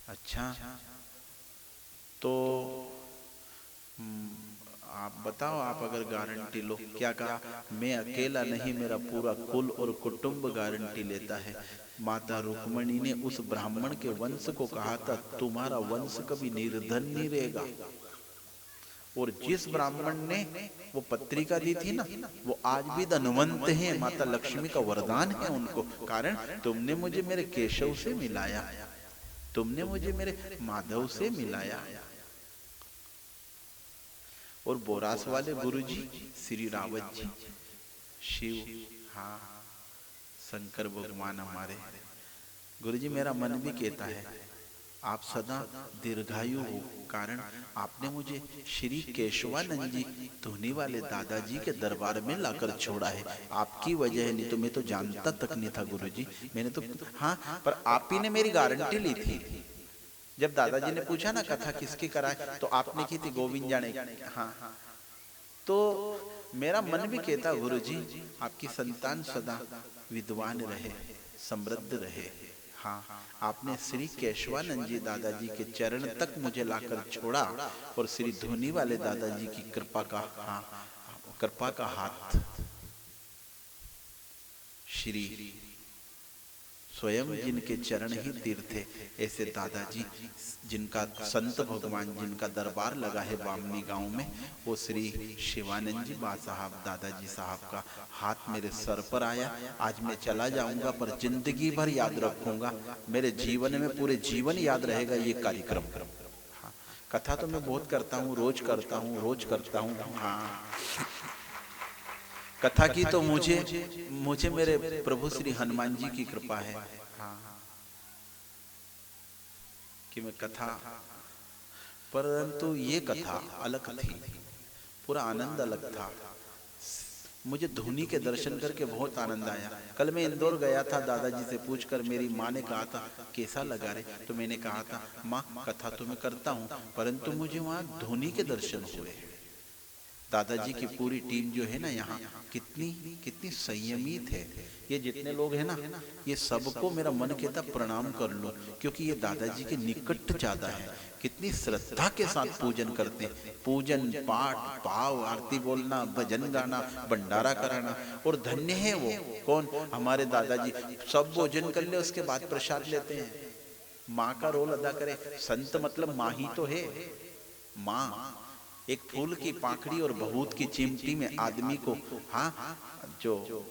अच्छा, तो आप बताओ, आप अगर गारंटी लो। क्या कहा? मैं अकेला नहीं, मेरा पूरा कुल और कुटुंब गारंटी लेता है। माता रुक्मणी ने उस ब्राह्मण के वंश को कहा था, तुम्हारा वंश कभी निर्धन नहीं रहेगा। और जिस ब्राह्मण ने वो पत्रिका दी थी ना, वो आज भी धनवंत हैं। माता लक्ष्मी का वरदान है उनको। कारण तुमने मुझे मेरे केशव से मिलाया, तुमने मुझे मेरे माधव से मिलाया। और बोरास वाले गुरुजी श्री रावत जी, शिव, हाँ शंकर भगवान हमारे गुरुजी, मेरा मन भी कहता है आप सदा दीर्घायु हो। कारण आपने मुझे श्री केशवानंद जी धोनी वाले दादाजी के दरबार में लाकर छोड़ा है। आपकी वजह नहीं तो मैं तो जानता तक नहीं था गुरुजी। मैंने तो, हाँ, पर आप ही ने मेरी गारंटी ली थी। जब दादाजी ने पूछा ना कथा किसकी कराए, तो आपने की थी गोविंद जाने। हाँ, तो मेरा मन भी कहता गुरुजी आपकी संतान सदा विद्वान रहे, समृद्ध रहे। हाँ, आपने श्री केशवानंद जी दादाजी के चरण तक मुझे लाकर छोड़ा और श्री धोनी वाले दादाजी की कृपा का, हाँ, कृपा का हाथ, श्री स्वयं जिनके चरण ही तीर्थ थे, ऐसे दादाजी जिनका संत भगवान जिनका दरबार लगा है बामनी गांव में, वो श्री शिवानंद जी बा साहब दादाजी साहब का हाथ मेरे सर पर आया। आज मैं चला जाऊंगा पर जिंदगी भर याद रखूंगा, मेरे जीवन में पूरे जीवन याद रहेगा ये कार्यक्रम। हाँ, कथा तो मैं बहुत करता हूँ, रोज करता हूँ, रोज करता हूँ। हाँ, कथा की तो मुझे मेरे प्रभु श्री हनुमान जी की कृपा है। हाँ, कि मैं कथा, परंतु ये कथा अलग थी, पूरा आनंद अलग था। मुझे धोनी के दर्शन करके बहुत आनंद आया। कल मैं इंदौर गया था, दादाजी से पूछकर मेरी माँ ने कहा था कैसा लगा रे, तो मैंने कहा था माँ कथा तो मैं करता हूँ, परंतु मुझे वहाँ धोनी के दर्शन हुए। दादाजी की पूरी टीम जो है ना यहाँ, कितनी संयमित है। ये जितने लोग हैं ना, ये सबको मेरा मन कहता प्रणाम कर लो, क्योंकि ये दादाजी के निकट ज्यादा है। कितनी श्रद्धा के साथ पूजन करते हैं, पूजन पाठ भाव, आरती बोलना, भजन गाना, भंडारा कराना। और धन्य है वो कौन, हमारे दादाजी। सब भोजन कर ले उसके बाद प्रसाद लेते हैं। माँ का रोल अदा करे। संत मतलब माँ ही तो है। माँ एक फूल की पाखड़ी और बहुत की चिमटी में आदमी को, हाँ, जो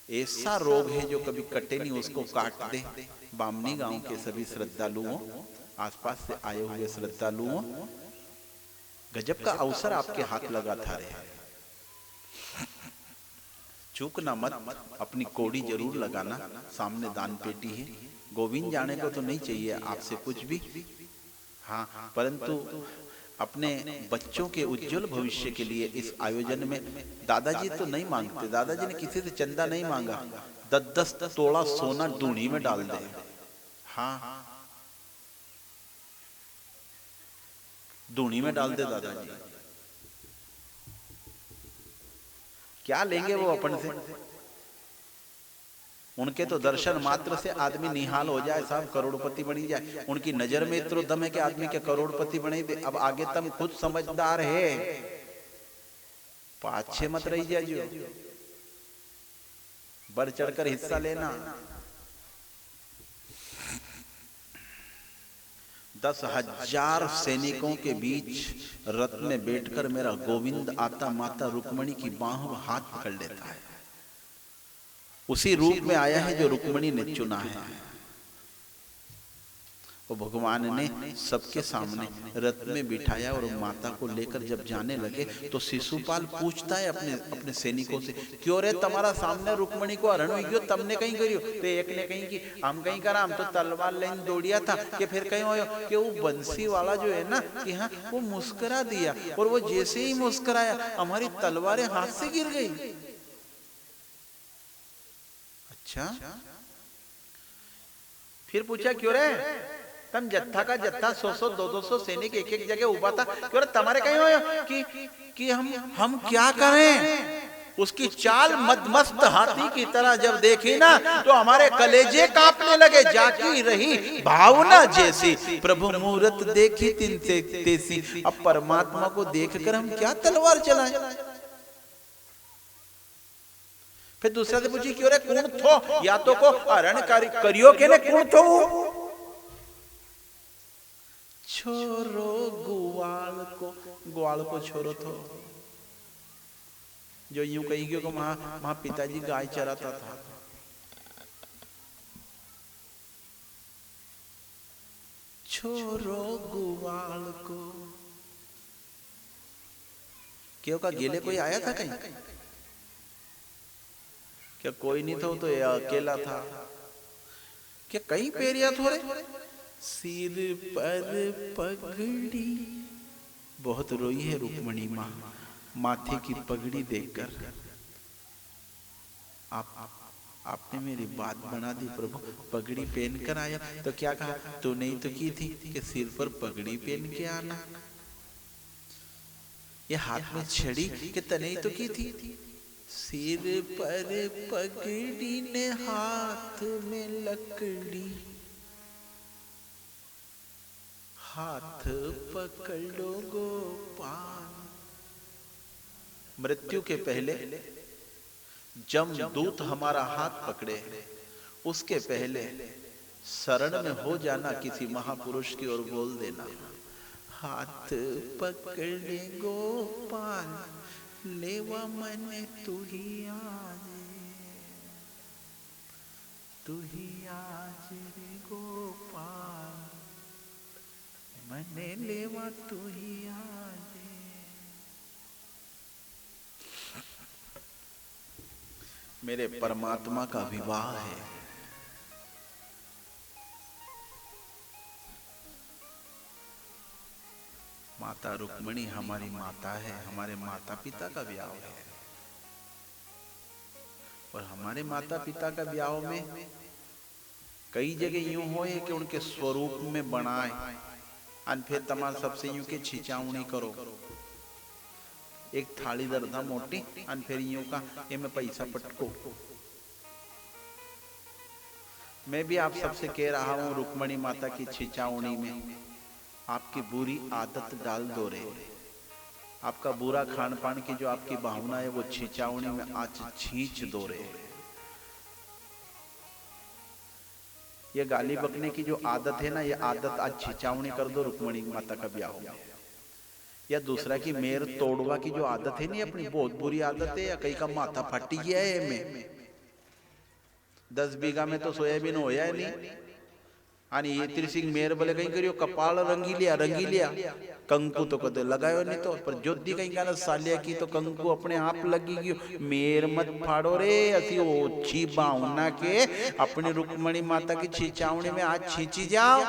ऐसा रोग है जो कभी कटे नहीं उसको काट दे। बामनी गांव के सभी श्रद्धालुओं, आसपास से आए हुए श्रद्धालुओं, गजब का अवसर आपके हाथ लगा था रे। चूकना मत, अपनी कोड़ी जरूर लगाना। सामने दान पेटी है, गोविंद जाने को तो नहीं चाहिए आपसे कुछ भी, हाँ, परंतु अपने बच्चों के उज्जवल भविष्य के लिए इस आयोजन में दादाजी तो नहीं मांगते, दादाजी ने किसी से चंदा नहीं मांगा। 10-10 तोला सोना दूनी में डाल दे। हाँ, दूनी में डाल दे दादाजी। क्या लेंगे वो अपन से? उनके तो दर्शन मात्र से आदमी निहाल हो जाए, साहब करोड़पति बनी जाए। उनकी नजर में इतना दम है कि आदमी के करोड़पति बने दे। अब आगे तुम खुद समझदार है, पाछे मत रही जाइयो, बढ़ चढ़कर हिस्सा लेना। 10,000 सैनिकों के बीच रथ में बैठकर मेरा गोविंद आता माता रुक्मणी की बाहों में हाथ पकड़ लेता है। उसी रूप में आया है जो रुक्मणी ने चुना है। वो भगवान ने सबके सामने रथ में बिठाया और माता को लेकर जब जाने लगे तो शिशुपाल पूछता है अपने अपने सैनिकों से, क्यों रे तुम्हारा सामने रुक्मणी को हरण हुई क्यों, तुमने कहीं करियो? तो एक ने कहीं कि हम कहीं करा, हम तो तलवार लेने दौड़िया था। कि फिर कहीं हो कि वो बंसी वाला जो है ना कि हाँ वो मुस्कुरा दिया, और वो जैसे ही मुस्कुराया हमारी तलवारें हाथ से गिर गई। अच्छा, फिर पूछा क्यों रे तम जत्था का जत्था 100 200 सैनिक एक एक जगह उबा था, क्यों तुम्हारे कहीं हो कि हम क्या करें? उसकी चाल मदमस्त हाथी की तरह जब देखी ना तो हमारे कलेजे कांपने लगे। जाकी रही भावना जैसी प्रभु मूरत देखी तिन तेसी। अब परमात्मा को देखकर हम क्या तलवार चलाएं? फिर दूसरा से पूछी क्यों रे कौन थो, या तो को हरण करियो के ने कौन थो? छोरो ग्वाल को छोरो थो, जो यूं कही गयो को वहां पिताजी गाय चराता था। छोरो ग्वाल को, क्यों का गेले कोई आया था कहीं? क्या कोई नहीं था, तो ये अकेला था। क्या कहीं पेरिया थोड़े? सिर पर पगड़ी, बहुत रोई है रुक्मणी माँ माथे की पगड़ी देखकर। आपने मेरी बात बना दी प्रभु, पगड़ी पहन कर आया। तो क्या कहा, तू नहीं तो की थी कि सिर पर पगड़ी पहन के आना, ये हाथ में छड़ी कि तने तो की थी। सिर पर पगड़ी ने हाथ में लकड़ी, हाथ पकड़ो गोपाल। मृत्यु के पहले जमदूत हमारा हाथ पकड़े, उसके पहले शरण में हो जाना किसी महापुरुष की ओर बोल देना, हाथ पकड़े गोपाल लेवा मने तू ही आज, तू ही आज रे गोपाल मने लेवा तू ही आज। मेरे परमात्मा का विवाह है। माता रुक्मणी हमारी माता है, हमारे माता पिता का ब्याह है। और हमारे माता पिता का ब्याह में कई जगह यूं होए कि उनके स्वरूप में बनाए, अन फिर तमाम सबसे यूं के छिचावनी करो। एक थाली दर्दा मोटी अन फिर यूं का ये में पैसा पटको। मैं भी आप सबसे कह रहा हूं, रुक्मणी माता की छिचावनी में आपकी बुरी आदत डाल दो रे। आपका बुरा खान पान की जो आपकी भावना है वो छिचावनी में आज छींच दो रे। ये गाली बकने की जो आदत है ना, ये आदत आज छिचावनी कर दो रुक्मणी माता का ब्याह हो। या दूसरा की मेर तोड़वा की जो आदत है नहीं अपनी, बहुत बुरी आदत है। या कहीं का माथा फटी गया है में 10 बीघा में तो सोयाबीन होया है नहीं, आणि ये त्रिसिंग मेर बोले कहीं करियो कपाल रंगी लिया कंकु तो कदे लगायो नहीं तो, पर ज्योति कहीं का सालिया की तो कंकु अपने आप लगी गयो। मेर मत फाड़ो रे, असी ओछी भावना के अपनी रुक्मणी माता की छिचावनी में आज छींची जाओ।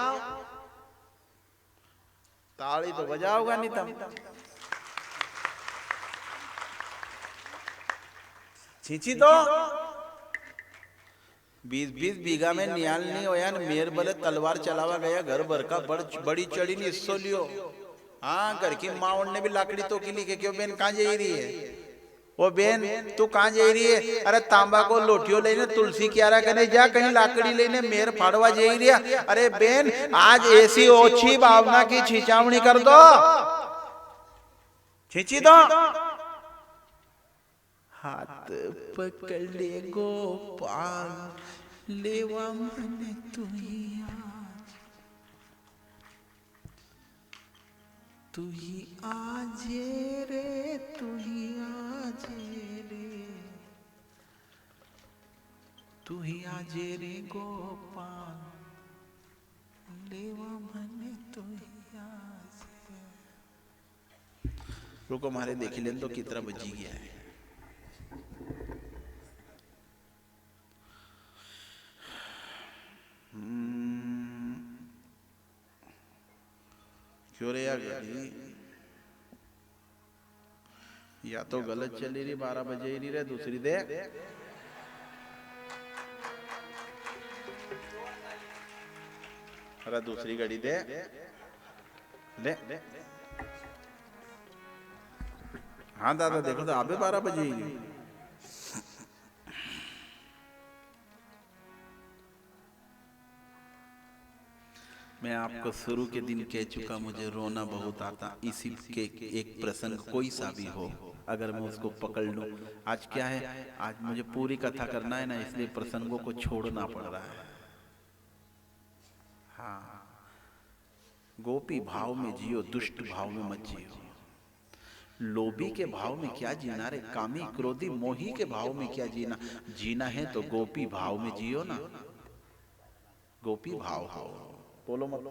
ताली तो बजाओगा नहीं तुम, छींची दो। 20 बीघा में नियाल नहीं होया न मेर बले तलवार चलावा गया घर भर का बड़ी चढ़ी नहीं हिस्सो लियो। हाँ घर की माँ ने भी लाकड़ी तो की लिखे, क्यों बेन कहाँ जा रही है? वो बेन तू कहाँ जा रही है? अरे तांबा को लोटियो लेने तुलसी क्यारा करने जा, कहीं लाकड़ी लेने मेर फाड़वा जा रही है। अरे बेन आज ऐसी ओछी भावना की छिचावनी कर दो, छिची दो। हाथ पकड़े गोपाल लेवा मने तू ही आज, तू ही आज रे, तू ही आज रे, तू ही आज रे गोपाल ले रुको मारे देख लें तो कितना बजी गया है। क्यों रे यार घड़ी या तो गलत चली रही, 12 बजे ही नहीं रहे, दूसरी देख। अरे दूसरी घड़ी दे ले। हाँ दादा देखो तो अबे 12 बजे ही नहीं। मैं आपको शुरू के दिन कह चुका मुझे रोना बहुत आता, इसी के एक प्रसंग कोई सा भी हो अगर मैं उसको पकड़ लूं। आज क्या है, आज मुझे पूरी कथा करना है ना, इसलिए प्रसंगों को छोड़ना पड़ रहा है। हाँ, गोपी भाव में जियो, दुष्ट भाव में मत जियो। लोभी के भाव में क्या जीना रे, कामी क्रोधी मोही के भाव में क्या जीना। जीना है तो गोपी भाव में जियो ना, गोपी भाव हो। बोलो मत।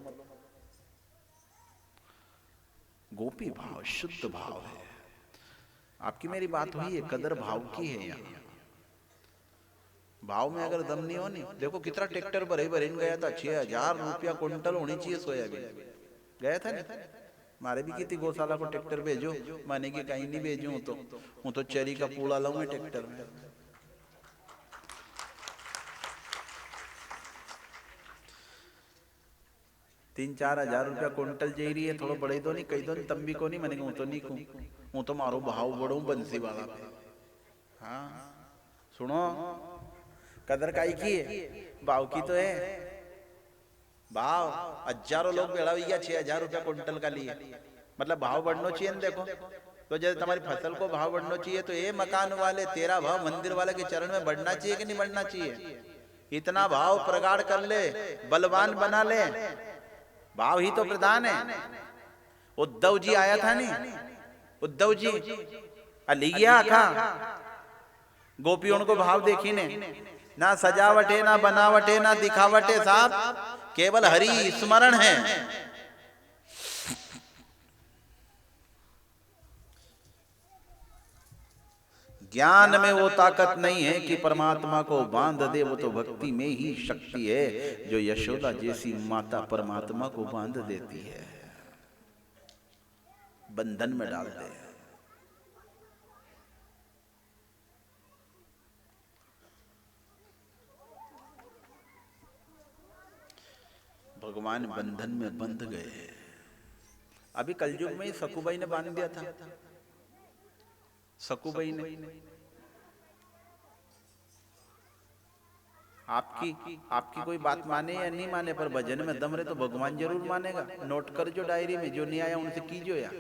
गोपी भाव शुद्ध भाव है। आपकी मेरी बात हुई है, कदर भाव की है। यहाँ भाव में अगर दम नहीं हो नहीं, देखो कितना ट्रैक्टर भरे गया था, 6000 रुपया क्विंटल होनी चाहिए सोयाबीन, गया था नहीं। मारे भी की थी गौशाला को ट्रैक्टर भेजो, माने की कहीं नहीं भेजू तो चरी का पूड़ा लाऊंगा ट्रैक्टर में। तीन 4 हजार रुपया क्विंटल जा रही है, थोड़ा बड़े तो नहीं, कई तो नहीं, तंबी को नहीं, मैंने तो नहीं कहूँ तो मारो भाव बढ़ो बंसी वाला पे। हाँ सुनो, कदर काई की है, भाव की तो है। भाव हजारों लोग बेड़ा हुई 6000 रुपया क्विंटल का लिए, मतलब भाव बढ़ना चाहिए ना। देखो तो जैसे तुम्हारी फसल को भाव बढ़ना चाहिए, तो ये मकान वाले तेरा भाव मंदिर वाले के चरण में बढ़ना चाहिए कि नहीं बढ़ना चाहिए। इतना भाव प्रगाढ़ कर ले, बलवान बना ले, भाव ही तो प्रधान है। उद्धव जी आया था नहीं, उद्धव जी अलिया था, गोपियों को भाव देखी ने, ना सजावटे ना बनावटे ना दिखावटे, साहब केवल हरि स्मरण है। ज्ञान में वो ताकत नहीं है कि परमात्मा को बांध दे, वो तो भक्ति में ही शक्ति है जो यशोदा जैसी माता परमात्मा को बांध देती है, बंधन में डाल दे। भगवान बंधन में बंध गए। अभी कलयुग में ही सकुबाई ने बांध दिया था, सकुबाई ने। आपकी कोई बात माने या नहीं माने, पर भजन में दम रहे तो भगवान जरूर मानेगा। नोट कर जो डायरी में, जो नहीं आया उनसे कीजो या।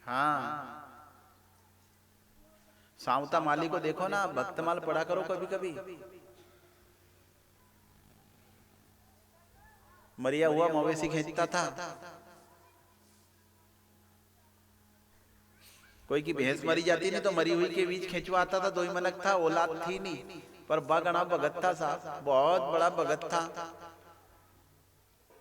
हाँ सावता माली को देखो ना, भक्तमाल पढ़ा करो कभी कभी। मरिया हुआ मवेशी खींचता था, कोई की भैंस मरी जाती नहीं तो मरी हुई के बीच खिंचवाता था। 2 मनक था, औलाद थी नहीं, पर बगड़ा भगत था साहब, बहुत बड़ा भगत था।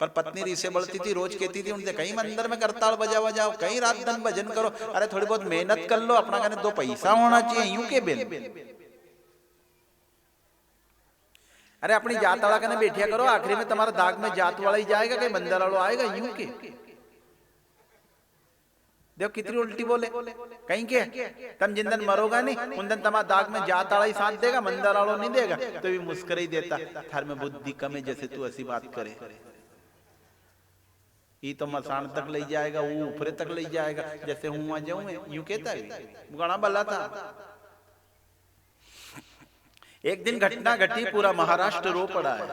पर पत्नी रीसे बढ़ती थी, रोज कहती थी उनसे, कहीं मंदिर में करताल बजावा जाओ, कहीं रात दिन भजन करो। अरे थोड़ी बहुत मेहनत कर लो, अपना कहने 2 पैसा होना चाहिए, यूं के बेल। अरे अपनी जात वाला कहने बैठिया करो, आखिरी में तुम्हारा दाग में जात वाला ही जाएगा, कहीं मंदिर वाला आएगा, यूं के। देखो कितनी उल्टी बोले, कहीं के तुम जिन दिन मरोगा नहीं उन दिन तुम्हारा दाग में जात वाला ही साथ देगा, मंदिर वाला नहीं देगा। तो भी मुस्कुरा ही देता, थार में बुद्धि कम है, जैसे तू ऐसी बात करे। ये तो मसान तक ले जाएगा, वो ऊपरे तक ले जाएगा, जैसे हूं आ जाऊं, यूं कहता है। गणा भला था। एक दिन घटना घटी, पूरा महाराष्ट्र रो पड़ा है,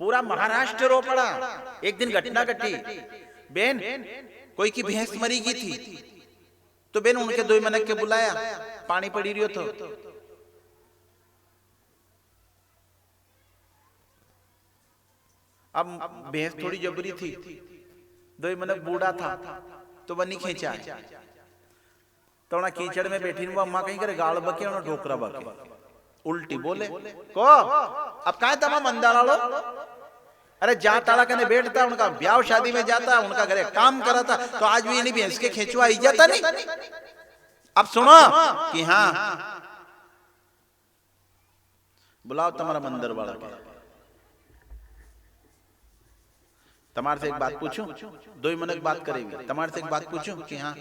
पूरा महाराष्ट्र रो पड़ा। एक दिन घटना घटी, बेन कोई की भैंस मरी गई थी, तो बेन उनके 2 मनक के बुलाया, पानी पड़ी रही हो तो। अब भैंस थोड़ी जबरी थी, 2 मनक बूढ़ा था, तो बनी खींचा, तो ना कीचड़ में बैठी हुआ अम्मा कहीं करे गाल बके और ढोकरा बके, उल्टी बोले को अब कहा तमा मंदारा लो, अरे जा ताड़ा कने बैठता, उनका ब्याह शादी में जाता, उनका घरे काम करा था, तो आज भी नहीं भैंस के खेचुआ आई जाता नहीं। अब सुनो कि हाँ, बुलाओ तुम्हारा मंदिर वाला के। तुम्हारे से एक बात पूछूं, 2 ही मिनट बात करेगी। तुम्हारे से एक बात पूछूं कि हाँ,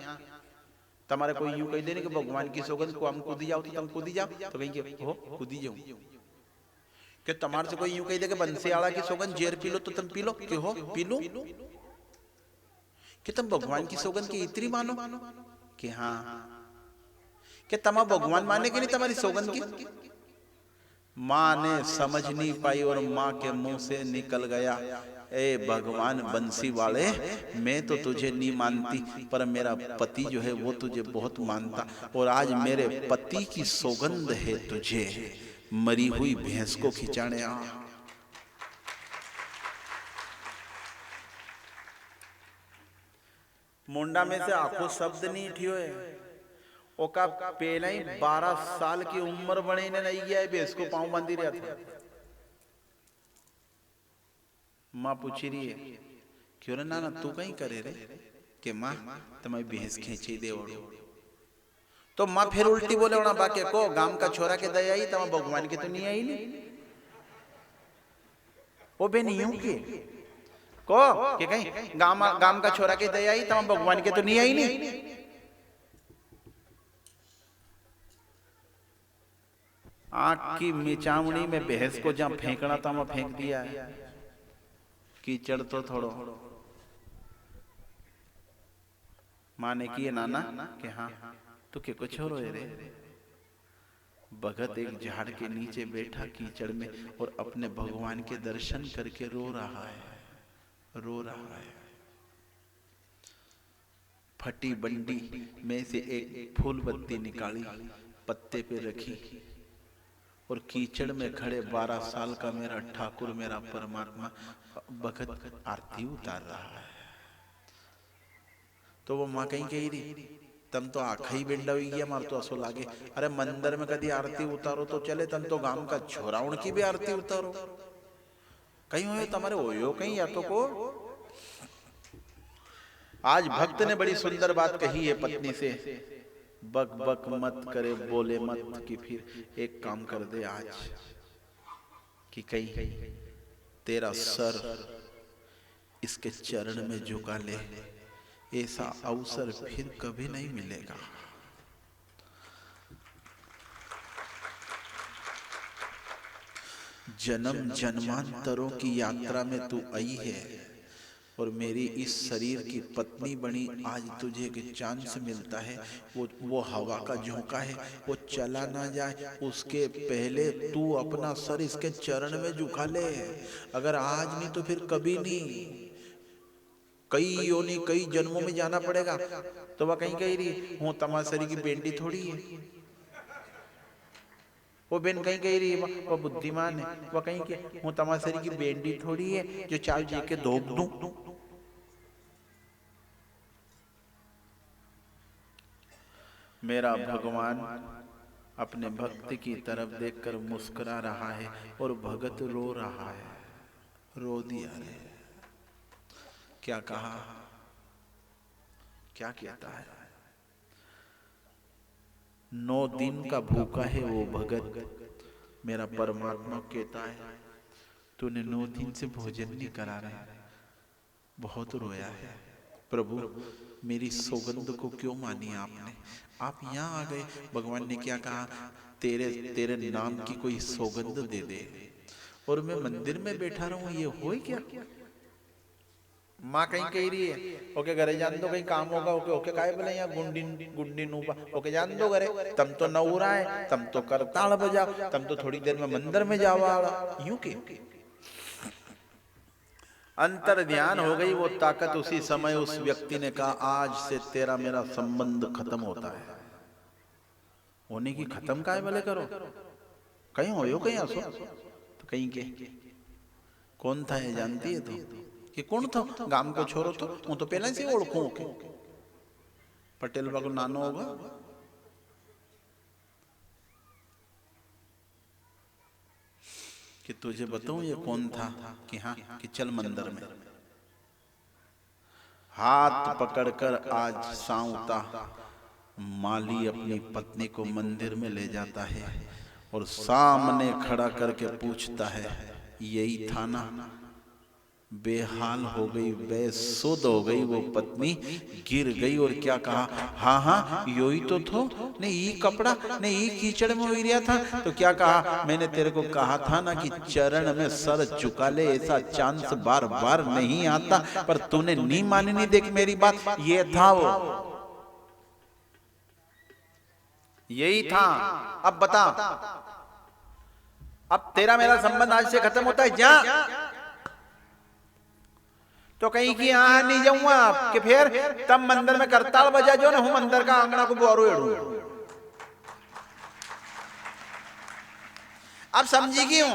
तुम्हारे कोई यूं कह देने कि भगवान की सौगंध को हम कूदी जाओ, तो तुम कूदी जाओ, तो कहेंगे हो कूदी जाऊं। कि तुम्हारे से कोई यूं कह दे कि बंसीवाड़ा की सौगंध जेर पी लो, तो तुम पी लो, कि हो पी लो। कि तुम भगवान की सौगंध की इतनी मानो कि हाँ, कि तुम भगवान माने कि नहीं तुम्हारी सौगंध की। माँ ने समझ नहीं पाई और माँ के मुंह से निकल गया, ए भगवान बंसी वाले, मैं तो तुझे नहीं मानती, पर मेरा पति जो है वो तुझे बहुत मानता, और आज मेरे पति की सौगंध है तुझे, मरी हुई भैंस को खिंचाने आ। मुंडा में से आखो शब्द नहीं ठियो है, ओका पहले ही 12 साल की उम्र बने ने नहीं गया है, भैंस को पांव बांधी रहा था। माँ पूछी रही है, क्यों ना ना तू कहीं करे रे, कि माँ तुम्हारी भैंस खींची दे ओढ़ो। तो माँ फिर उल्टी बोले ओना बाके को, गांव का छोरा के दया आई, तमा भगवान की तो नहीं आई नहीं। वो बे नहीं हूं के को कि कहीं गांव का छोरा के दया आई, तमा भगवान के तो नहीं आई नहीं। आंख की मिचावनी में भैंस को जहां फेंकना था वहां फेंक दिया है। कीचड़ तो थोड़ो माने की नाना कि हाँ तू के कुछ हो रे। भगत एक झाड़ के नीचे बैठा कीचड़ में और अपने भगवान के दर्शन करके रो रहा है, रो रहा है। फटी बंडी में से एक फूल बत्ती निकाली, पत्ते पे रखी, और कीचड़ में खड़े 12 साल का मेरा ठाकुर, मेरा परमात्मा भगत आरती उतार रहा है। तो वो माँ कहीं कही रही, तम तो आखा ही बेंडा हुई गया, मार तो असो लागे, अरे मंदिर में कभी आरती उतारो तो चले, तम तो गांव का छोराउन की भी आरती उतारो, कहीं हो तुम्हारे होयो कहीं या तो को। आज भक्त ने बड़ी सुंदर बात कही है पत्नी से, बक बक मत करे, बोले मत, कि फिर एक काम कर दे आज, कि कहीं तेरा सर इसके चरण में झुका ले, ऐसा अवसर फिर कभी नहीं मिलेगा। जन्म जन्मांतरों की यात्रा में तू आई है, और मेरी इस शरीर की पत्नी बनी, आज तुझे एक चांस मिलता है, वो हवा का झोंका है, वो चला ना जाए उसके पहले तू अपना सर इसके चरण में झुका ले। अगर आज नहीं तो फिर कभी नहीं, कई योनि कई जन्मों में जाना पड़ेगा। तो वह कहीं कही रही, हूं तमाशरी की बेंडी थोड़ी है, वो बेन कहीं कही रही, वो बुद्धिमान है, वो कहीं के हूं तमाशरी की बेंडी थोड़ी है जो चाल जी के धोप दूं। मेरा भगवान अपने भक्त की तरफ देखकर मुस्कुरा रहा है, और भगत रो रहा है, रो दिया रे। क्या कहा, क्या कहता है, 9 दिन का भूखा है वो भगत, मेरा परमात्मा कहता है तूने 9 दिन से भोजन नहीं करा रहा, बहुत रोया है प्रभु, मेरी सौगंध को क्यों मानी आपने, आप यहाँ आ गए। भगवान ने क्या कहा, तेरे नाम की कोई सौगंध दे दे, और मैं मंदिर में बैठा रहूं, ये हो क्या। माँ कहीं कह रही है, ओके घरे जान दो, कहीं काम होगा, ओके ओके काय बोले यहाँ गुंडी नूबा, ओके जान दो घरे, तम तो नौरा है, तम तो करताल बजाओ, तम तो थोड़ी देर में मंदिर में जावा, यूं के अंतर ध्यान हो गई वो ताकत। उसी समय उस व्यक्ति ने कहा, आज से तेरा मेरा संबंध खत्म होता है। होने की खत्म काय भले करो, कहीं हो कहीं आसो, तो कहीं के कौन था ये जानती है तू, कि कौन था, गांव को छोरो तो वो तो पहले से ओळखू, पटेल बाबू नानो होगा। कि तुझे बताऊं ये कौन था? कि हाँ, कि चल मंदिर में। हाथ पकड़कर आज सांवता माली अपनी पत्नी को मंदिर में ले जाता है और सामने खड़ा करके पूछता है, यही था ना? बेहाल हो गई, बेसुध हो गई वो पत्नी, गिर गई और क्या कहा, हाँ हाँ यो ही तो थो, नहीं ये कपड़ा, नहीं ये कीचड़ में हो गया था। तो क्या कहा, मैंने तेरे को कहा था ना कि चरण में सर झुका ले, ऐसा चांस बार बार नहीं आता, पर तूने नहीं मानी। नहीं, देख मेरी बात, ये था वो, यही था। अब बता, अब तेरा मेरा संबंध आज से खत्म होता है, जा तो कहीं की यहाँ नहीं जाऊंगा कि फिर तब मंदिर में करताल बजा जो ना हूं मंदिर का आंगना को बोरो एड़ू। अब समझी क्यों?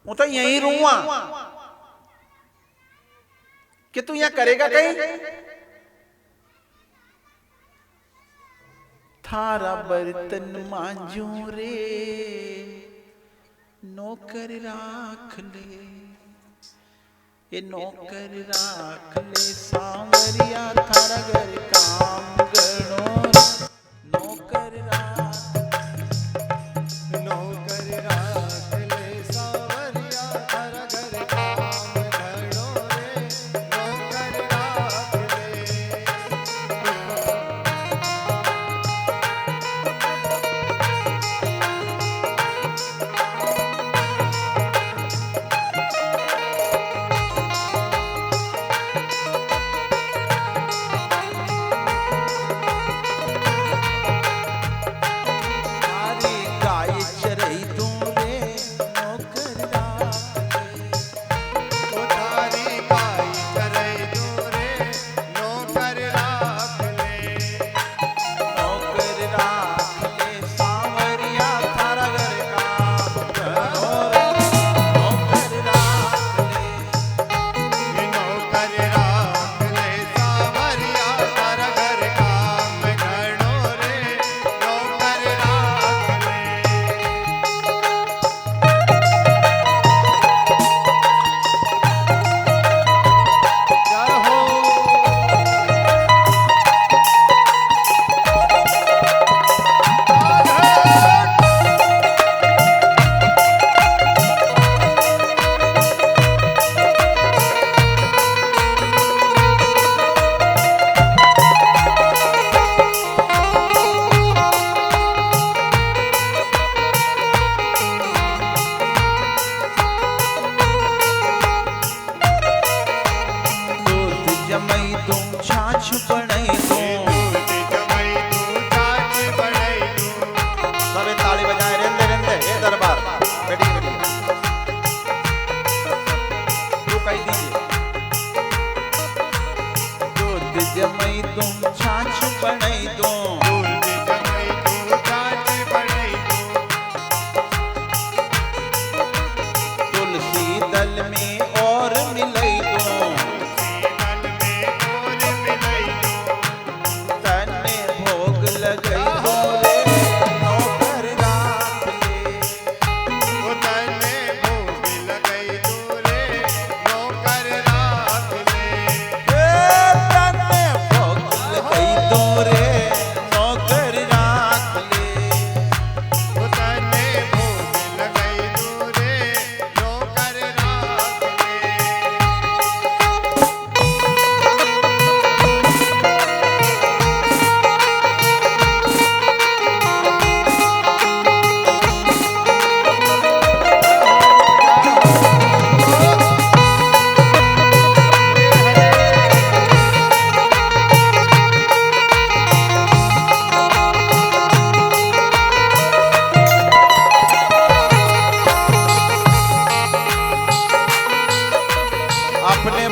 वो तो यहीं रहूंगा कि तू यहां करेगा कहीं। थारा बर्तन मांजू रे नौकर राख ले, ये नौकर राख ले सांवरिया, थारा घर काम गणो, नौकर राख ले सांवरिया, थारा घर काम गणो रे, नौकर राख ले।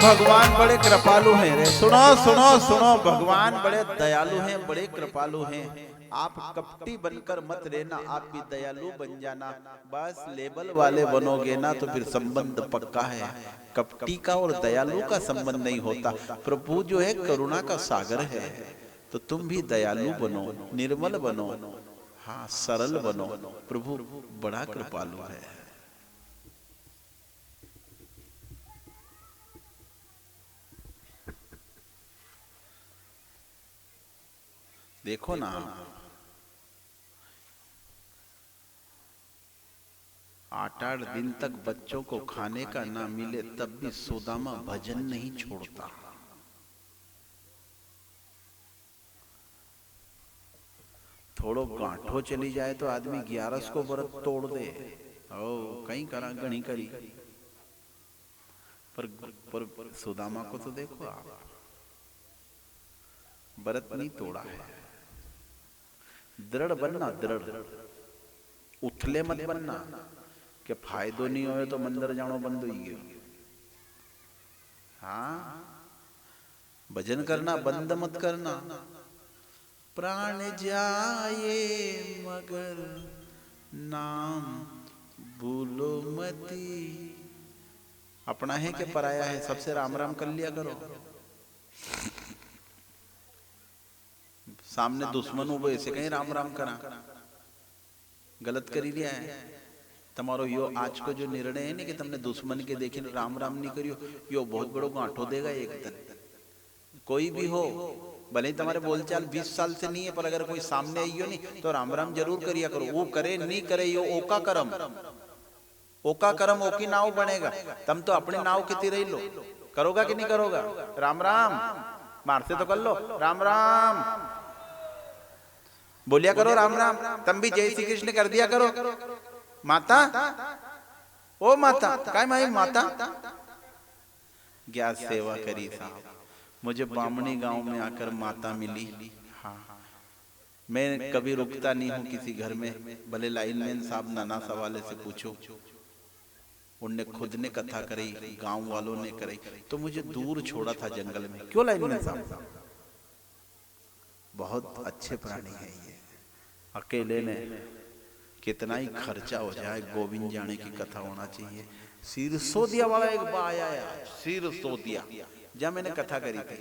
भगवान बड़े कृपालु हैं रे। सुनो सुनो सुनो, भगवान बड़े दयालु हैं, बड़े कृपालु हैं। आप कपटी बनकर मत रहना, आप भी दयालु बन जाना। बस लेवल वाले बनोगे ना तो फिर संबंध पक्का है। कपटी का और दयालु का संबंध नहीं होता। प्रभु जो है करुणा का सागर है, तो तुम भी दयालु बनो, निर्मल बनो। हाँ, सरल बनो, प्रभु बड़ा कृपालु है। देखो ना, 8-8 दिन तक बच्चों को खाने का ना मिले तब भी सुदामा भजन नहीं छोड़ता। थोड़ो गांठो चली जाए तो आदमी 11 को व्रत तोड़ दे। ओ कहीं करा गणी करी, पर सुदामा को तो देखो आप, व्रत नहीं तोड़ा है। दृढ़ बनना, दृढ़, उथले मत बनना कि फायदो नहीं होए तो मंदिर जानो बंद हो गयो। हाँ, भजन करना बंद मत करना। प्राण जाए मगर नाम भूलो मती। अपना है कि पराया है, सबसे राम राम कर लिया करो। सामने दुश्मन हो ऐसे कहीं राम राम करा, गलत करी लिया है। तुम्हारो यो आज को जो निर्णय है ना कि तुमने दुश्मन के देखे राम राम नहीं करियो, यो बहुत बड़ो गांठो देगा एक दिन। कोई भी हो, भले ही तुम्हारे बोलचाल 20 साल से नहीं है, पर अगर कोई सामने आइयो नहीं तो राम राम जरूर करिया करो। वो करे नहीं करे यो ओका करम, ओका करम ओकी नाव बनेगा। तुम तो अपनी नाव की रही लो, करोगा कि नहीं करोगा? राम राम मारते तो कर लो, राम राम बोलिया करो, राम राम। तुम भी जय श्री कृष्ण कर दिया करो। माता, ओ माता, काय माई माता, क्या सेवा करी साहब। मुझे बामणी गांव में आकर माता मिली। हाँ, मैं कभी रुकता नहीं हूँ किसी घर में, भले लाइनमैन साहब नाना सवाले से पूछो। उनने खुद ने कथा करी, गांव वालों ने करी, तो मुझे दूर छोड़ा था जंगल में। क्यों लाइनमैन साहब? बहुत अच्छे प्राणी है ये। अकेले ने कितना ही खर्चा हो जाए, गोविंद जाने की कथा होना चाहिए। सिरसोदिया वाला एक बा आया, सिरसोदिया, जहाँ मैंने कथा करी थी।